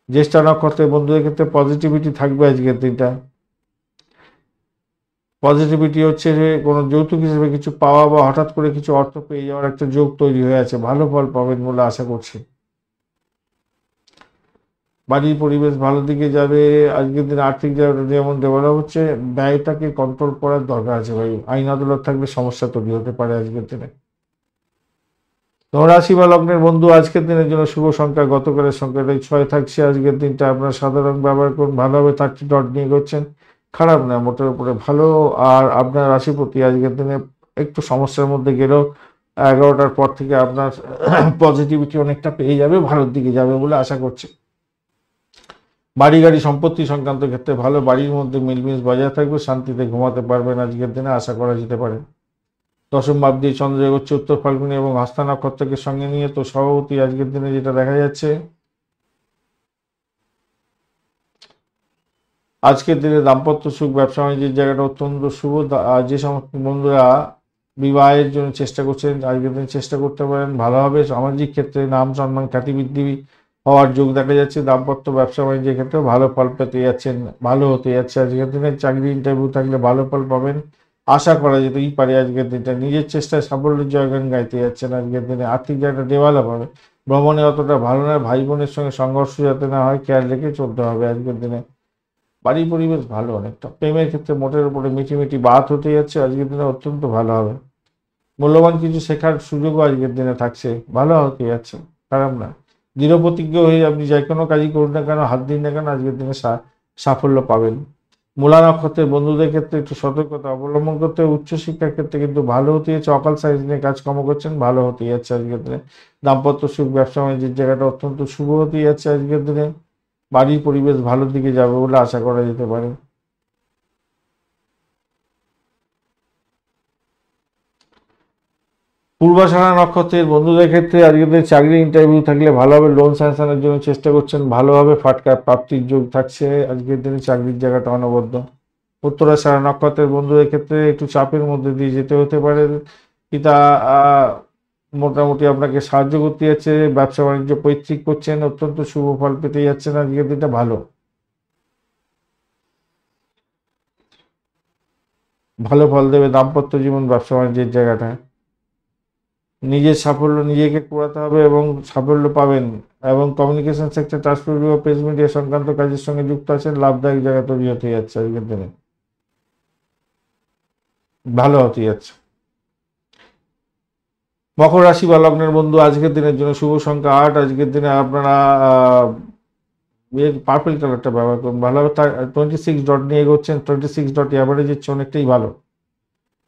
জ্যেষ্ঠা নক্ষত্রের বন্ধুদের ক্ষেত্রে পজিটিভিটি থাকবে আজকের দিনটা। পজিটিভিটি হচ্ছে যে কোনো যৌতুক হিসেবে কিছু পাওয়া বা হঠাৎ করে কিছু অর্থ পেয়ে যাওয়ার একটা যোগ তৈরি হয়ে আছে, ভালো ফল পাবেন বলে আশা করছি। বাড়ির পরিবেশ ভালো দিকে যাবে। আজকের দিনে আর্থিক জায়গাটা যেমন ডেভেলপ হচ্ছে, ব্যয়টাকে কন্ট্রোল করার দরকার আছে ভাই। আইন আদালত থাকলে সমস্যা তৈরি হতে পারে আজকের দিনে। ধনুরাশি বা লগ্নের বন্ধু, আজকের দিনের জন্য শুভ সংখ্যা গতকালের সংখ্যাটাই 6 থাকছে। আজকের দিনটা আপনার সাধারণ ব্যবহার করুন, ভালোভাবে 30 ডট নিয়ে করছেন, খারাপ না, মোটের উপরে ভালো। আর আপনার রাশিপতি আজকের দিনে একটু সমস্যার মধ্যে গেলেও 11টার পর থেকে আপনার পজিটিভিটি অনেকটা পেয়ে যাবে, ভালোর দিকে যাবে বলে আশা করছি। বাড়ি গাড়ি সম্পত্তি সংক্রান্ত ক্ষেত্রে ভালো, বাড়ির মধ্যে মিলমিশ বজায় থাকবে, শান্তিতে ঘুমাতে পারবেন আজকের দিনে, আশা করা যেতে পারে। দশম ভাব দিয়ে চন্দ্র এগোচ্ছে উত্তর ফাল্গুনী এবং হস্তা নক্ষত্রকে সঙ্গে নিয়ে, তো সভাপতি আজকের দিনে যেটা দেখা যাচ্ছে, আজকের দিনে দাম্পত্য সুখ, ব্যবসা বাণিজ্যের জায়গাটা অত্যন্ত শুভ। যে সমস্ত বন্ধুরা বিবাহের জন্য চেষ্টা করছেন আজকের দিনে চেষ্টা করতে পারেন, ভালো হবে। সামাজিক ক্ষেত্রে নাম সম্মান খ্যাতি বৃদ্ধি হওয়ার যোগ দেখা যাচ্ছে। দাম্পত্য ব্যবসা বাণিজ্যের ক্ষেত্রে ভালো ফল পেতে যাচ্ছেন, ভালো হতে যাচ্ছে আজকের দিনে। চাকরি ইন্টারভিউ থাকলে ভালো ফল পাবেন, আশা করা যেতেই পারে আজকের দিনটা। নিজের চেষ্টায় সাফল্যের জয়গান গাইতে যাচ্ছেন আজকের দিনে। আর্থিক জায়গাটা ডেভেলপ হবে। ভ্রমণে অতটা ভালো নয়, ভাই বোনের সঙ্গে সংঘর্ষ যাতে না হয় খেয়াল রেখে চলতে হবে আজকের দিনে। বাড়ির পরিবেশ ভালো অনেকটা। প্রেমের ক্ষেত্রে মোটের উপরে মিটিমিটি বাত হতে যাচ্ছে আজকের দিনে, অত্যন্ত ভালো হবে। মূল্যবান কিছু শেখার সুযোগও আজকের দিনে থাকছে, ভালো হতে যাচ্ছে, খারাপ না। দৃঢ় প্রতিজ্ঞ হয়ে আপনি যে কোনো কাজই করুন না কেন, হাত দিন না কেন, আজকের দিনে সাফল্য পাবেন। মূলা নক্ষত্রের বন্ধুদের ক্ষেত্রে একটু সতর্কতা অবলম্বন করতে হবে। উচ্চশিক্ষার ক্ষেত্রে কিন্তু ভালো হতে যাচ্ছে। অকাল সাইজ নিয়ে কাজকর্ম করছেন, ভালো হতে যাচ্ছে আজকের দিনে। দাম্পত্য সুখ, ব্যবসা বাণিজ্যের জায়গাটা অত্যন্ত শুভ হতে যাচ্ছে আজকের দিনে। বাড়ির পরিবেশ ভালোর দিকে যাবে বলে আশা করা যেতে পারে। পূর্বাষাঢ়া নক্ষত্রের বন্ধুদের ক্ষেত্রে আজকের চাকরি ইন্টারভিউ থাকলে ভালো হবে। লোন স্যাংশনের জন্য চেষ্টা করছেন, ভালোভাবে ফাটকা প্রাপ্তির যোগ থাকছে আজকের দিনে। চাকরির জায়গাটা অনবদ্য। উত্তরাষাঢ়া নক্ষত্রের বন্ধুদের ক্ষেত্রে একটু চাপের মধ্যে দিয়ে যেতে হতে পারে। পিতা মোটামুটি আপনাকে সাহায্য করতে যাচ্ছে। ব্যবসা বাণিজ্য পৈতৃক করছেন, অত্যন্ত শুভ ফল পেতে যাচ্ছেন আজকের দিনটা, ভালো ভালো ফল দেবে। দাম্পত্য জীবন, ব্যবসা বাণিজ্যের জায়গাটায় নিজের সাফল্য নিজেকে কুড়াতে হবে এবং সাফল্য পাবেন। এবং কমিউনিকেশন সেক্টর, ট্রান্সপোর্ট বা প্রেস মিডিয়া সংক্রান্ত কাজের সঙ্গে যুক্ত আছেন, লাভদায়ক জায়গা তৈরি হতে যাচ্ছে আজকের দিনে, ভালো হতে যাচ্ছে। মকর রাশি বা লগ্নের বন্ধু, আজকের দিনের জন্য শুভ সংখ্যা 8। আজকের দিনে আপনারা পার্পল কালারটা ব্যবহার করুন, ভালোভাবে 26 ডট নিয়ে এগোচ্ছেন। 26 ডট অ্যাভারেজ হচ্ছে অনেকটাই ভালো।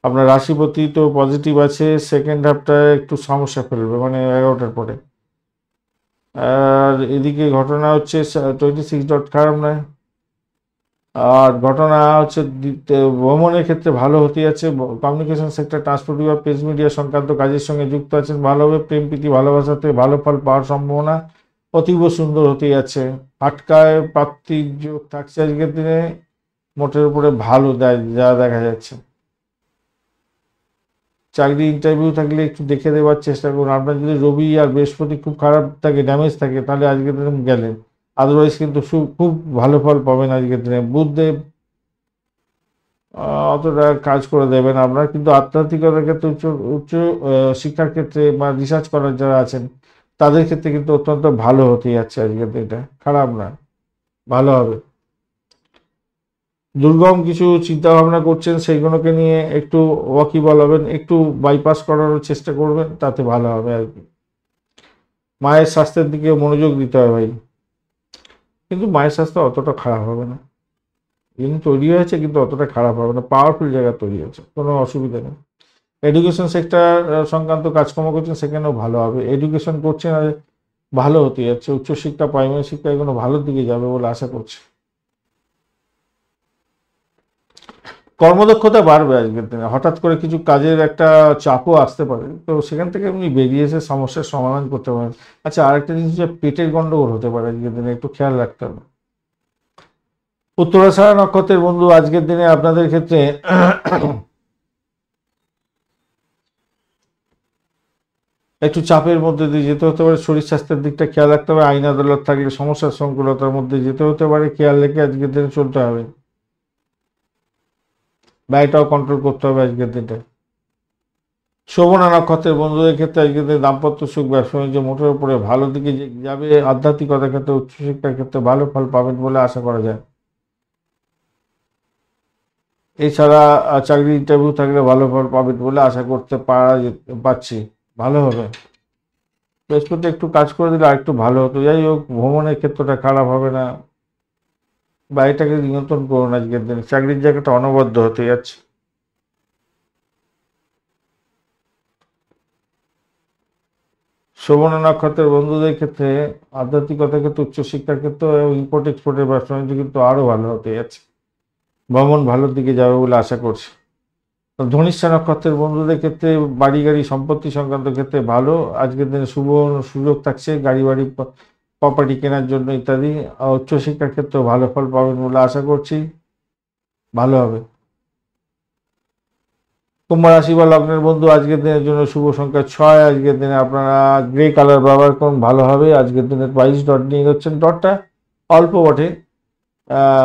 আপনার রাশিপতি তো পজিটিভ আছে, সেকেন্ড হাফটা একটু সমস্যা ফেলবে, মানে 11টার পরে। আর এদিকে ঘটনা হচ্ছে 26 ডট খারাপ নয়। আর ঘটনা হচ্ছে ভ্রমণের ক্ষেত্রে ভালো হতে যাচ্ছে। কমিউনিকেশন সেক্টর, ট্রান্সপোর্ট বা প্রেস মিডিয়া সংক্রান্ত কাজের সঙ্গে যুক্ত আছেন, ভালোভাবে। প্রেম প্রীতি ভালোবাসাতে ভালো ফল পাওয়ার সম্ভাবনা অতীব সুন্দর হতে যাচ্ছে। ফাটকায় প্রাপ্তির যোগ থাকছে আজকের দিনে, মোটের উপরে ভালো দেয় যা দেখা যাচ্ছে। চাকরি ইন্টারভিউ থাকলে একটু দেখে দেওয়ার চেষ্টা করুন। আপনার যদি রবি আর বৃহস্পতি খুব খারাপ থাকে, ড্যামেজ থাকে, তাহলে আজকের দিনে গেলেন। আদারওয়াইজ কিন্তু খুব ভালো ফল পাবেন আজকের দিনে। বুধদেব অতটা কাজ করে দেবেন আপনার, কিন্তু আধ্যাত্মিকতার ক্ষেত্রে উচ্চ উচ্চ শিক্ষার ক্ষেত্রে বা রিসার্চ করার যারা আছেন তাদের ক্ষেত্রে কিন্তু অত্যন্ত ভালো হতে যাচ্ছে আজকের দিনটা, খারাপ না, ভালো হবে। দুর্গম কিছু চিন্তা ভাবনা করছেন, সেইগুলোকে নিয়ে একটু ওয়াকিবল হবেন, একটু বাইপাস করার চেষ্টা করবেন, তাতে ভালো হবে আর কি। মায়ের স্বাস্থ্যের দিকে মনোযোগ দিতে হবে ভাই, কিন্তু মায়ের স্বাস্থ্য অতটা খারাপ হবে না। কিন্তু তৈরি হয়েছে, কিন্তু অতটা খারাপ হবে না, পাওয়ারফুল জায়গা তৈরি হয়েছে, কোনো অসুবিধা নেই। এডুকেশন সেক্টর সংক্রান্ত কাজকর্ম করছেন, সেখানেও ভালো হবে। এডুকেশন করছেন আর ভালো হতে যাচ্ছে। উচ্চশিক্ষা, প্রাইমারি শিক্ষা, এগুলো ভালোর দিকে যাবে বলে আশা করছি। কর্মদক্ষতা বাড়বে আজকের দিনে। হঠাৎ করে কিছু কাজের একটা চাপও আসতে পারে, তো সেখান থেকে আপনি বেরিয়ে এসে সমস্যার সমাধান করতে পারেন। আচ্ছা, আরেকটা জিনিস, যে পেটের গন্ডগোল হতে পারে আজকের দিনে, একটু খেয়াল রাখতে হবে। উত্তরাষাঢ়া নক্ষত্রের বন্ধু আজকের দিনে আপনাদের ক্ষেত্রে একটু চাপের মধ্যে দিয়ে যেতে হতে পারে, শরীর স্বাস্থ্যের দিকটা খেয়াল রাখতে হবে, আইন আদালত থাকলে সমস্যার সংকুলতার মধ্যে যেতে হতে পারে, খেয়াল রেখে আজকের দিনে চলতে হবে, ব্যয়টাও কন্ট্রোল করতে হবে আজকের দিনটা। শোভনা নক্ষত্রের বন্ধুদের ক্ষেত্রে আজকের দিনে দাম্পত্য সুখ, ব্যবসা বাণিজ্য মোটের উপরে ভালো দিকে যাবে, আধ্যাত্মিকতার ক্ষেত্রে উচ্চশিক্ষার ক্ষেত্রে ভালো ফল পাবেন বলে আশা করা যায়। এছাড়া চাকরি ইন্টারভিউ থাকলে ভালো ফল পাবেন বলে আশা করতে পারছি, ভালো হবে। বৃহস্পতি একটু কাজ করে দিলে আর একটু ভালো হতো। যাই হোক, ভ্রমণের ক্ষেত্রটা খারাপ হবে না, বা এটাকে নিয়ন্ত্রণ করুন আজকের দিনে, চাকরির জায়গাটা অনবদ্য হতে যাচ্ছে। শোভনা নক্ষত্রের বন্ধুদের ক্ষেত্রে আধ্যাত্মিকতার ক্ষেত্রে, উচ্চশিক্ষার ক্ষেত্রে এবং ইম্পোর্ট এক্সপোর্টের ব্যবসা বাণিজ্য কিন্তু আরো ভালো হতে যাচ্ছে, ভ্রমণ ভালোর দিকে যাবে বলে আশা করছি। ধনিষ্ঠা নক্ষত্রের বন্ধুদের ক্ষেত্রে বাড়ি গাড়ি সম্পত্তি সংক্রান্ত ক্ষেত্রে ভালো, আজকের দিনে শুভ সুযোগ থাকছে গাড়ি বাড়ি প্রপার্টি কেনার জন্য ইত্যাদি। উচ্চশিক্ষার ক্ষেত্রেও ভালো ফল পাবেন বলে আশা করছি, ভালো হবে। কুম্ভ রাশি বা লগ্নের বন্ধু আজকের দিনের জন্য শুভ সংখ্যা 6, আজকের দিনে আপনারা গ্রে কালার ব্যবহার করুন, ভালো হবে। আজকের দিনে 22 ডট নিয়ে যাচ্ছেন, ডটটা অল্প বটে,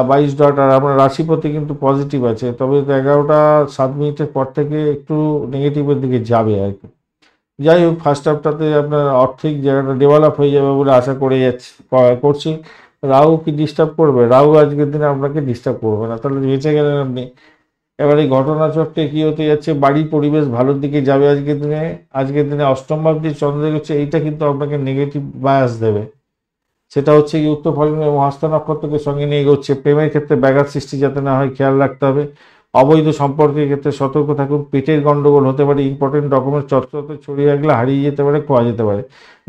22 ডট, আর আপনার রাশিপতি কিন্তু পজিটিভ আছে, তবে 11টা 7 মিনিটের পর থেকে একটু নেগেটিভের দিকে যাবে আর কি। যাই হোক, ফার্স্ট হাফটাতে আপনার আর্থিক জায়গাটা ডেভেলপ হয়ে যাবে বলে আশা করছি। রাহু কি ডিস্টার্ব করবে? রাহু আজকের দিনে আপনাকে ডিস্টার্ব করবে না, তাহলে বেঁচে গেলেন আপনি। এবার এই ঘটনাচক্রে কি হতে যাচ্ছে, বাড়ির পরিবেশ ভালোর দিকে যাবে আজকের দিনে। আজকের দিনে অষ্টম ভাবটি চন্দ্র হচ্ছে, এইটা কিন্তু আপনাকে নেগেটিভ বায়াস দেবে। সেটা হচ্ছে কি, উত্তর ফাল্গুন এবং হস্ত নক্ষত্রকে সঙ্গে নিয়ে এগোচ্ছে, প্রেমের ক্ষেত্রে ব্যাঘাত সৃষ্টি যাতে না হয় খেয়াল রাখতে হবে। অবৈধ সম্পর্কের ক্ষেত্রে সতর্ক থাকুন, পেটের গন্ডগোল হতে পারে, ইম্পর্টেন্ট ডকুমেন্ট চটচড়তে ছড়িয়ে রাখলে হারিয়ে যেতে পারে, খোয়া যেতে পারে।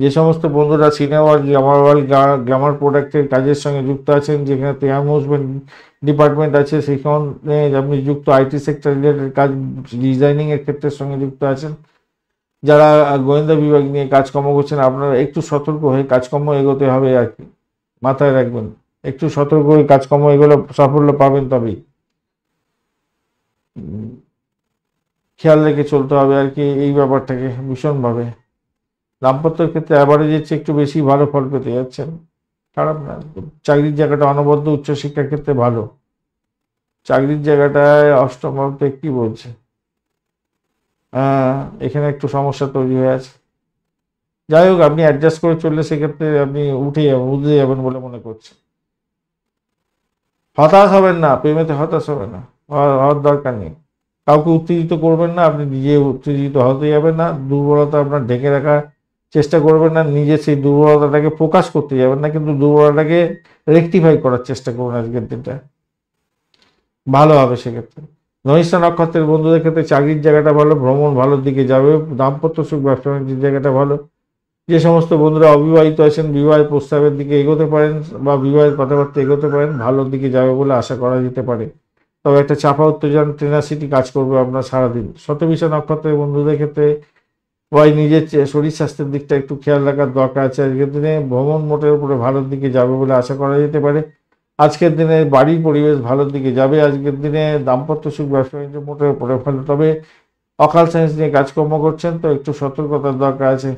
যে সমস্ত বন্ধুরা সিনেমা গ্ল্যামার প্রোডাক্টের কাজের সঙ্গে যুক্ত আছেন, যেখানে মুভমেন্ট ডিপার্টমেন্ট আছে, সেখানে আপনি যুক্ত, আইটি সেক্টর রিলেটেড কাজ, ডিজাইনিং এর ক্ষেত্রের সঙ্গে যুক্ত আছেন, যারা গোয়েন্দা বিভাগ নিয়ে কাজকর্ম করছেন, আপনারা একটু সতর্ক হয়ে কাজকর্ম এগোতে হবে আর কি, মাথায় রাখবেন। একটু সতর্ক হয়ে কাজকর্ম এগুলো সাফল্য পাবেন, তবেই খেয়াল রেখে চলতে হবে আর কি এই ব্যাপারটাকে ভীষণভাবে। দাম্পত্যের ক্ষেত্রে অ্যাভারেজের চেয়ে একটু বেশি ভালো ফল পেতে যাচ্ছেন, খারাপ না। চাকরির জায়গাটা অনবদ্য, উচ্চশিক্ষার ক্ষেত্রে ভালো। চাকরির জায়গাটায় অষ্টম ভাবতে কি বলছে, হ্যাঁ, এখানে একটু সমস্যা তৈরি হয়ে আছে। যাই হোক, আপনি অ্যাডজাস্ট করে চললে সেক্ষেত্রে আপনি উঠে যাবেন বলে মনে করছে। হতাশ হবেন না, প্রেমেতে হতাশ হবেন না, হওয়ার দরকার নেই। কাউকে উত্তেজিত করবেন না, আপনি নিজে উত্তেজিত হতে যাবেন না, দুর্বলতা আপনার ঢেকে রাখার চেষ্টা করবেন না, নিজে সেই দুর্বলতাটাকে প্রকাশ করতে যাবেন না, কিন্তু দুর্বলতাকে রেকটিফাই করার চেষ্টা করুন আজকের দিনটা, ভালো হবে সেক্ষেত্রে। ধনিষ্ঠা নক্ষত্রের বন্ধুদের ক্ষেত্রে চাকরির জায়গাটা ভালো, ভ্রমণ ভালোর দিকে যাবে, দাম্পত্য সুখ, ব্যবসা বাণিজ্যের জায়গাটা ভালো। যে সমস্ত বন্ধুরা অবিবাহিত আছেন, বিবাহের প্রস্তাবের দিকে এগোতে পারেন বা বিবাহের কথাবার্তা এগোতে পারেন, ভালোর দিকে যাবে বলে আশা করা যেতে পারে। তবে একটা চাপা উত্তেজনা, টেনাসিটি কাজ করবে আপনার সারাদিন। শতবিশা নক্ষত্রের বন্ধুদের ক্ষেত্রে নিজের শরীর স্বাস্থ্যের দিকটা একটু খেয়াল রাখার দরকার আছে আজকের দিনে। ভ্রমণ মোটের উপরে ভালোর দিকে যাবে বলে আশা করা যেতে পারে। আজকের দিনে বাড়ির পরিবেশ ভালোর দিকে যাবে, আজকের দিনে দাম্পত্য সুখ, ব্যবসা বাণিজ্য মোটের উপরে ভালো। তবে অকাল সায়েন্স নিয়ে কাজকর্ম করছেন তো একটু সতর্কতার দরকার আছে,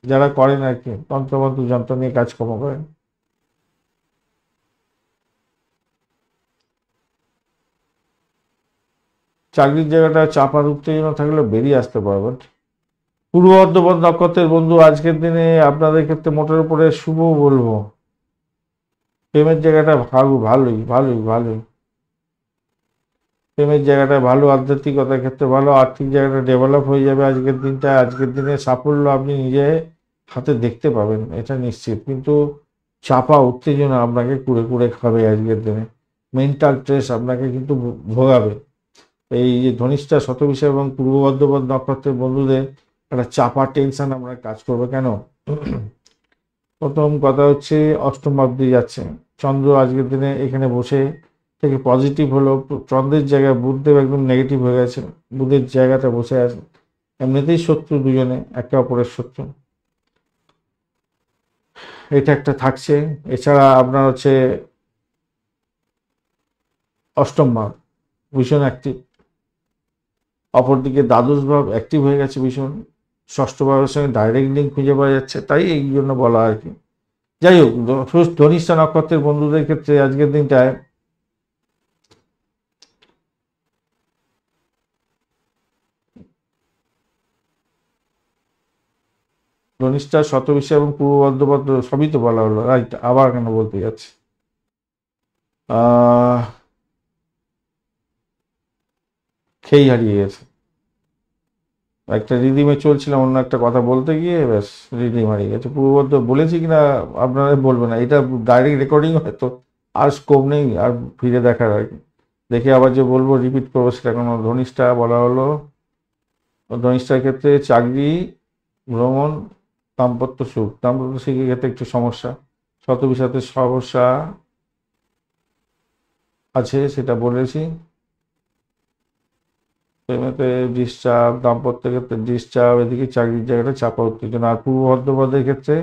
যারা করেন আর কি, তন্ত্রমন্ত্র যন্ত্র নিয়ে কাজকর্ম করেন। চাকরির জায়গাটা চাপার উত্তেজনা থাকলে বেরিয়ে আসতে পারবেন। পূর্ব বর্ধমান নক্ষত্রের বন্ধু আজকের দিনে আপনাদের ক্ষেত্রে মোটের উপরে শুভ বলবো। প্রেমের জায়গাটা ভালো, ভালোই ভালোই ভালোই, প্রেমের জায়গাটা ভালো, আধ্যাত্মিকতার ক্ষেত্রে ভালো, আর্থিক জায়গাটা ডেভেলপ হয়ে যাবে আজকের দিনটা। আজকের দিনে সাফল্য আপনি নিজে হাতে দেখতে পাবেন, এটা নিশ্চিত। কিন্তু চাপা উত্তেজনা আপনাকে কুড়ে কুড়ে খাবে আজকের দিনে, মেন্টাল স্ট্রেস আপনাকে কিন্তু ভোগাবে। এই যে ধনিষ্ঠা, শতবিশা এবং পূর্ব বর্ধমান নক্ষত্রের বন্ধুদের একটা চাপা টেনশন আমরা কাজ করবে কেন। প্রথম কথা হচ্ছে, অষ্টম ভাবতে যাচ্ছে চন্দ্র আজকের দিনে, এখানে বসে থেকে পজিটিভ হলো, চন্দ্রের জায়গায় বুধদেব একদম নেগেটিভ হয়ে গেছে, বুধের জায়গাটা বসে আছে। এমনিতেই শত্রু দুজনে, একে অপরের শত্রু, এটা একটা থাকছে। এছাড়া আপনার হচ্ছে অষ্টম ভাব ভীষণ অ্যাক্টিভ, অপরদিকে দ্বাদশ ভাব অ্যাক্টিভ হয়ে গেছে ভীষণ, ষষ্ঠ ভাবের সঙ্গে ডাইরেক্ট লিঙ্ক খুঁজে পাওয়া যাচ্ছে, তাই এই জন্য বলা আর কি। যাই হোক, ধনিষ্ঠা নক্ষত্রের বন্ধুদের ক্ষেত্রে আজকের দিনটায় ধনিষ্ঠা, শতবিশা এবং পূর্ব বর্ধমান সবই তো বলা হলো, রাইট, আবার কেন বলতে যাচ্ছে। খেই হারিয়ে গেছে, একটা রিদিমে চলছিলাম, অন্য একটা কথা বলতে গিয়ে ব্যাস রিদিম হারিয়ে গেছে। পূর্ব বর্ধমান বলেছি কিনা আপনারা বলবে না, এটা ডাইরেক্ট রেকর্ডিং হয়তো আর স্কোপ নেই আর ফিরে দেখার আর কি, দেখে আবার যে বলবো রিপিট করবো সেটা কোনো। ধনিষ্ঠা বলা হলো, ধনিষ্ঠার ক্ষেত্রে চাকরি, ভ্রমণ, দাম্পত্য সুখ, দাম্পত্য সুখের ক্ষেত্রে একটু সমস্যা, শতবিশাতে সমস্যা আছে সেটা বলেছি, প্রেমেতে ডিস্টার্ব, দাম্পত্যের ক্ষেত্রে ডিস্টার্ব, এদিকে চাকরির জায়গাটা চাপা উত্তেজনা। আর পূর্ব বর্ধমানের ক্ষেত্রে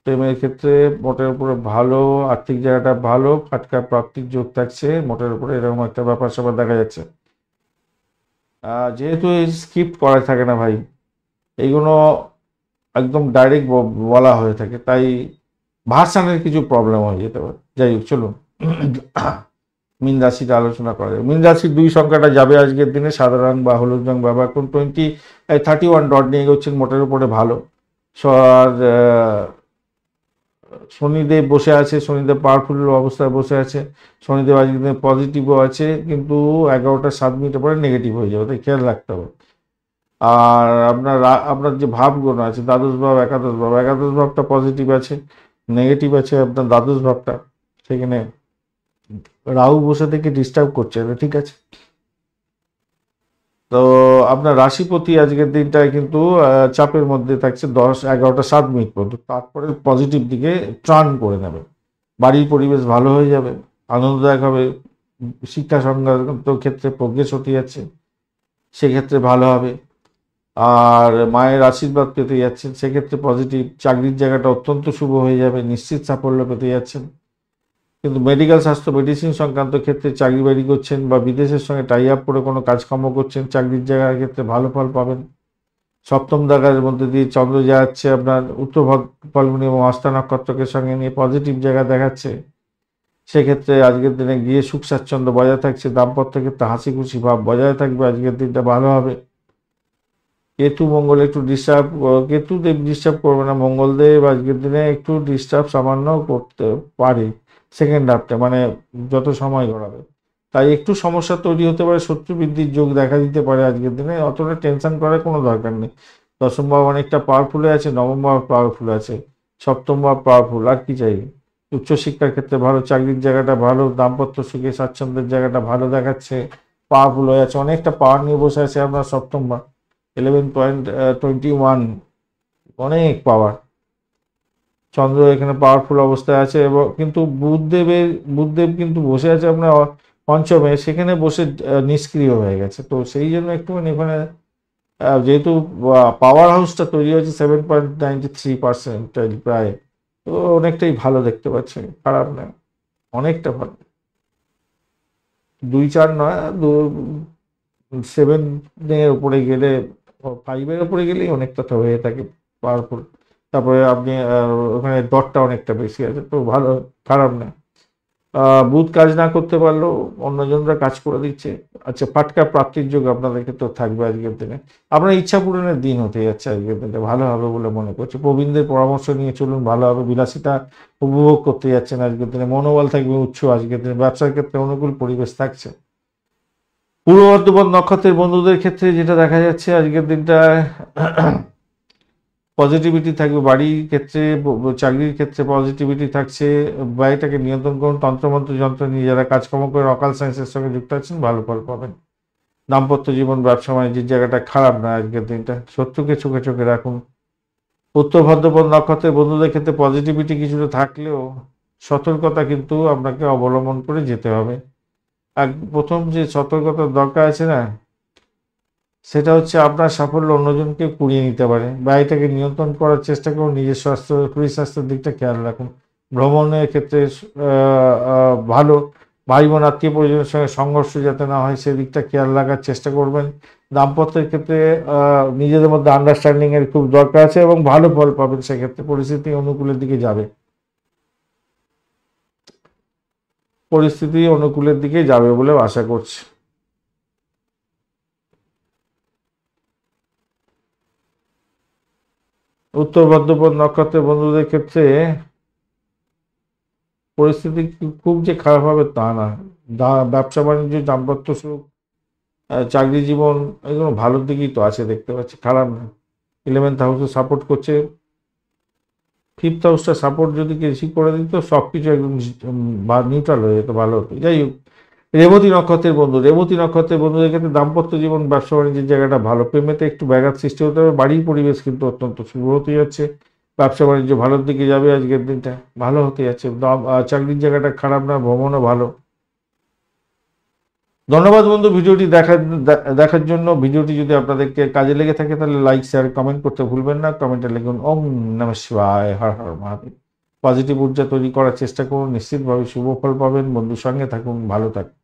প্রেমের ক্ষেত্রে মোটের উপরে ভালো, আর্থিক জায়গাটা ভালো, ফাটকা প্রাপ্তির যোগ থাকছে মোটের উপরে, এরকম একটা ব্যাপার স্যাপার দেখা যাচ্ছে। যেহেতু এই স্ক্রিপ্ট করা থাকে না ভাই, এইগুলো একদম ডাইরেক্ট বলা হয়ে থাকে, তাই ভার্সানের কিছু প্রবলেম হয়ে যেতে পারে। যাই হোক, চলুন মীন রাশিটা আলোচনা করা যায়। মীন রাশির 2 সংখ্যাটা যাবে আজকের দিনে, সাধারণ বা হলুদ রং ব্যবহার করুন। 31 ডট নিয়ে এগোচ্ছেন, মোটের উপরে ভালো। আর শনিদেব বসে আছে, শনিদেব পাওয়ারফুল অবস্থায় বসে আছে, শনিদেব আজকের দিনে পজিটিভও আছে, কিন্তু 11টা 7 মিনিটের পরে নেগেটিভ হয়ে যাবে, তাই খেয়াল রাখতে হবে। আর আপনার যে ভাবগুলো আছে, দ্বাদশ ভাব, একাদশ ভাব, একাদশ ভাবটা পজিটিভ আছে, নেগেটিভ আছে আপনার দ্বাদশ ভাবটা, সেখানে রাহু বসে থেকে ডিস্টার্ব করছে, ঠিক আছে। তো আপনার রাশিপতি আজকের দিনটায় কিন্তু চাপের মধ্যে থাকছে 10-11টা 7 মিনিট পর্যন্ত, তারপরে পজিটিভ দিকে টার্ন করে নেবে, বাড়ির পরিবেশ ভালো হয়ে যাবে, আনন্দদায়ক হবে, শিক্ষা সংক্রান্ত ক্ষেত্রে প্রোগ্রেস হতে যাচ্ছে, সেক্ষেত্রে ভালো হবে। আর মায়ের আশীর্বাদ পেতে যাচ্ছেন, সেক্ষেত্রে পজিটিভ। চাকরির জায়গাটা অত্যন্ত শুভ হয়ে যাবে, নিশ্চিত সাফল্য পেতে যাচ্ছেন। কিন্তু মেডিকেল স্বাস্থ্য, মেডিসিন সংক্রান্ত ক্ষেত্রে চাকরি বাড়ি করছেন বা বিদেশের সঙ্গে টাই আপ করে কোনো কাজকর্ম করছেন, চাকরির জায়গার ক্ষেত্রে ভালো ফল পাবেন। সপ্তম দাগার মধ্যে দিয়ে চন্দ্র যাচ্ছে আপনার উত্তর ফাল্গুনী এবং হস্তা নক্ষত্রকে সঙ্গে নিয়ে, পজিটিভ জায়গা দেখাচ্ছে, সেক্ষেত্রে আজকের দিনে গিয়ে সুখ স্বাচ্ছন্দ্য বজায় থাকছে, দাম্পত্য ক্ষেত্রে হাসি খুশি ভাব বজায় থাকবে, আজকের দিনটা ভালো হবে। কেতু মঙ্গল একটু ডিস্টার্ব, কেতুদেব ডিস্টার্ব করবে না, মঙ্গলদেব আজকের দিনে একটু ডিস্টার্ব সামান্য করতে পারে সেকেন্ড হাফটা, মানে যত সময় গড়াবে, তাই একটু সমস্যা তৈরি হতে পারে, শত্রু বৃদ্ধির যোগ দেখা দিতে পারে আজকের দিনে, অতটা টেনশন করার কোনো দরকার নেই। দশম ভাব অনেকটা পাওয়ারফুল আছে, নবম ভাব পাওয়ারফুল আছে, সপ্তম ভাব পাওয়ারফুল, আর কি চাই। উচ্চশিক্ষার ক্ষেত্রে ভালো, চাকরির জায়গাটা ভালো, দাম্পত্য সুখে স্বাচ্ছন্দ্যের জায়গাটা ভালো দেখাচ্ছে, পাওয়ারফুল হয়ে আছে, অনেকটা পাওয়ার নিয়ে বসে আছে আপনার সপ্তম ভাব, 11.21, অনেক পাওয়ার। চন্দ্র এখানে পাওয়ারফুল অবস্থায় আছে, এবং কিন্তু বুধদেব কিন্তু বসে আছে আপনার পঞ্চমে, সেখানে বসে নিষ্ক্রিয় হয়ে গেছে, তো সেই জন্য একটুখানি এখানে যেহেতু পাওয়ার হাউসটা তৈরি হয়েছে 7.93% প্রায়, তো অনেকটাই ভালো দেখতে পাচ্ছি, খারাপ না, অনেকটা ভালো। 2-4 নয়, 7-এর উপরে গেলে, 5-এর উপরে গেলেই অনেকটা তো হয়ে থাকে পাওয়ারফুল। তারপরে আপনি ওখানে ডটটা অনেকটা বেশি আছে, তো ভালো, খারাপ না। বুধ কাজ না করতে পারলেও অন্যজনরা কাজ করে দিচ্ছে। আচ্ছা, ফাটকা প্রাপ্তির যোগ আপনাদের ক্ষেত্রে থাকবে আজকের দিনে, আপনার ইচ্ছা পূরণের দিন হতে যাচ্ছে আজকের দিনে, ভালো হবে বলে মনে করছি। প্রবীণদের পরামর্শ নিয়ে চলুন, ভালো হবে, বিলাসিতা উপভোগ করতে যাচ্ছেন আজকের দিনে, মনোবল থাকবে উচ্চ আজকের দিনে, ব্যবসার ক্ষেত্রে অনুকূল পরিবেশ থাকছে। পূর্ব বর্ধমান নক্ষত্রের বন্ধুদের ক্ষেত্রে যেটা দেখা যাচ্ছে আজকের দিনটায় পজিটিভিটি থাকবে, বাড়ির ক্ষেত্রে, চাকরির ক্ষেত্রে পজিটিভিটি থাকছে, ব্যয়টাকে নিয়ন্ত্রণ করুন, তন্ত্রমন্ত্র যন্ত্র নিয়ে যারা কাজকর্ম করে অকাল সায়েন্সের সঙ্গে যুক্ত আছেন ভালো ফল পাবেন। দাম্পত্য জীবন, ব্যবসা বাণিজ্যের জায়গাটা খারাপ না আজকের দিনটা, শত্রুকে চোখে চোখে রাখুন। উত্তর ভাদ্রপদ নক্ষত্রের বন্ধুদের ক্ষেত্রে পজিটিভিটি কিছুটা থাকলেও সতর্কতা কিন্তু আপনাকে অবলম্বন করে যেতে হবে। প্রথম যে সতর্কতার দরকার আছে না, সেটা হচ্ছে আপনার সাফল্য অন্যজনকে কুড়িয়ে নিতে পারে, ব্যয়টাকে নিয়ন্ত্রণ করার চেষ্টা করুন, নিজের শরীর স্বাস্থ্যের দিকটা খেয়াল রাখুন। ভ্রমণের ক্ষেত্রে ভালো, ভাই বোন আত্মীয় পরিজনের সঙ্গে সংঘর্ষ যাতে না হয় সেদিকটা খেয়াল রাখার চেষ্টা করবেন। দাম্পত্যের ক্ষেত্রে নিজেদের মধ্যে আন্ডারস্ট্যান্ডিং এর খুব দরকার আছে এবং ভালো ফল পাবেন, সেক্ষেত্রে পরিস্থিতি অনুকূলের দিকে যাবে, পরিস্থিতি অনুকূলের দিকে যাবে বলে আশা করছি। উত্তর ভাদ্রপদ নক্ষত্রের বন্ধুদের ক্ষেত্রে পরিস্থিতি খুব যে খারাপ হবে তা না। ব্যবসা বাণিজ্য, দাম্পত্য সুখ, চাকরি জীবন এগুলো ভালোর দিকেই তো আছে, দেখতে পাচ্ছি, খারাপ না। 11th হাউসে সাপোর্ট করছে, 5th হাউসটা সাপোর্ট যদি বেশি করে দিত সবকিছু একদম নিউট্রাল হয়ে যেত, ভালো হতো। যাই হোক, রেবতী নক্ষত্রের বন্ধুদের ক্ষেত্রে দাম্পত্য জীবন, ব্যবসা বাণিজ্যের জায়গাটা ভালো, প্রেমেতে একটু ব্যাঘাত সৃষ্টি হতে হবে, বাড়ির পরিবেশ কিন্তু অত্যন্ত শুভ হতে যাচ্ছে, ব্যবসা বাণিজ্য ভালোর দিকে যাবে, আজকের দিনটা ভালো হতে যাচ্ছে, চাকরির জায়গাটা খারাপ না, ভ্রমণও ভালো। ধন্যবাদ বন্ধু ভিডিওটি দেখার জন্য। ভিডিওটি যদি আপনাদেরকে কাজে লেগে থাকে তাহলে লাইক, শেয়ার, কমেন্ট করতে ভুলবেন না। কমেন্টে লিখুন ওম নমঃ শিবায়, হর হর মহাদেব। পজিটিভ ঊর্জা তৈরি করার চেষ্টা করুন, নিশ্চিতভাবে শুভ ফল পাবেন। বন্ধুর সঙ্গে থাকুন, ভালো থাকুন।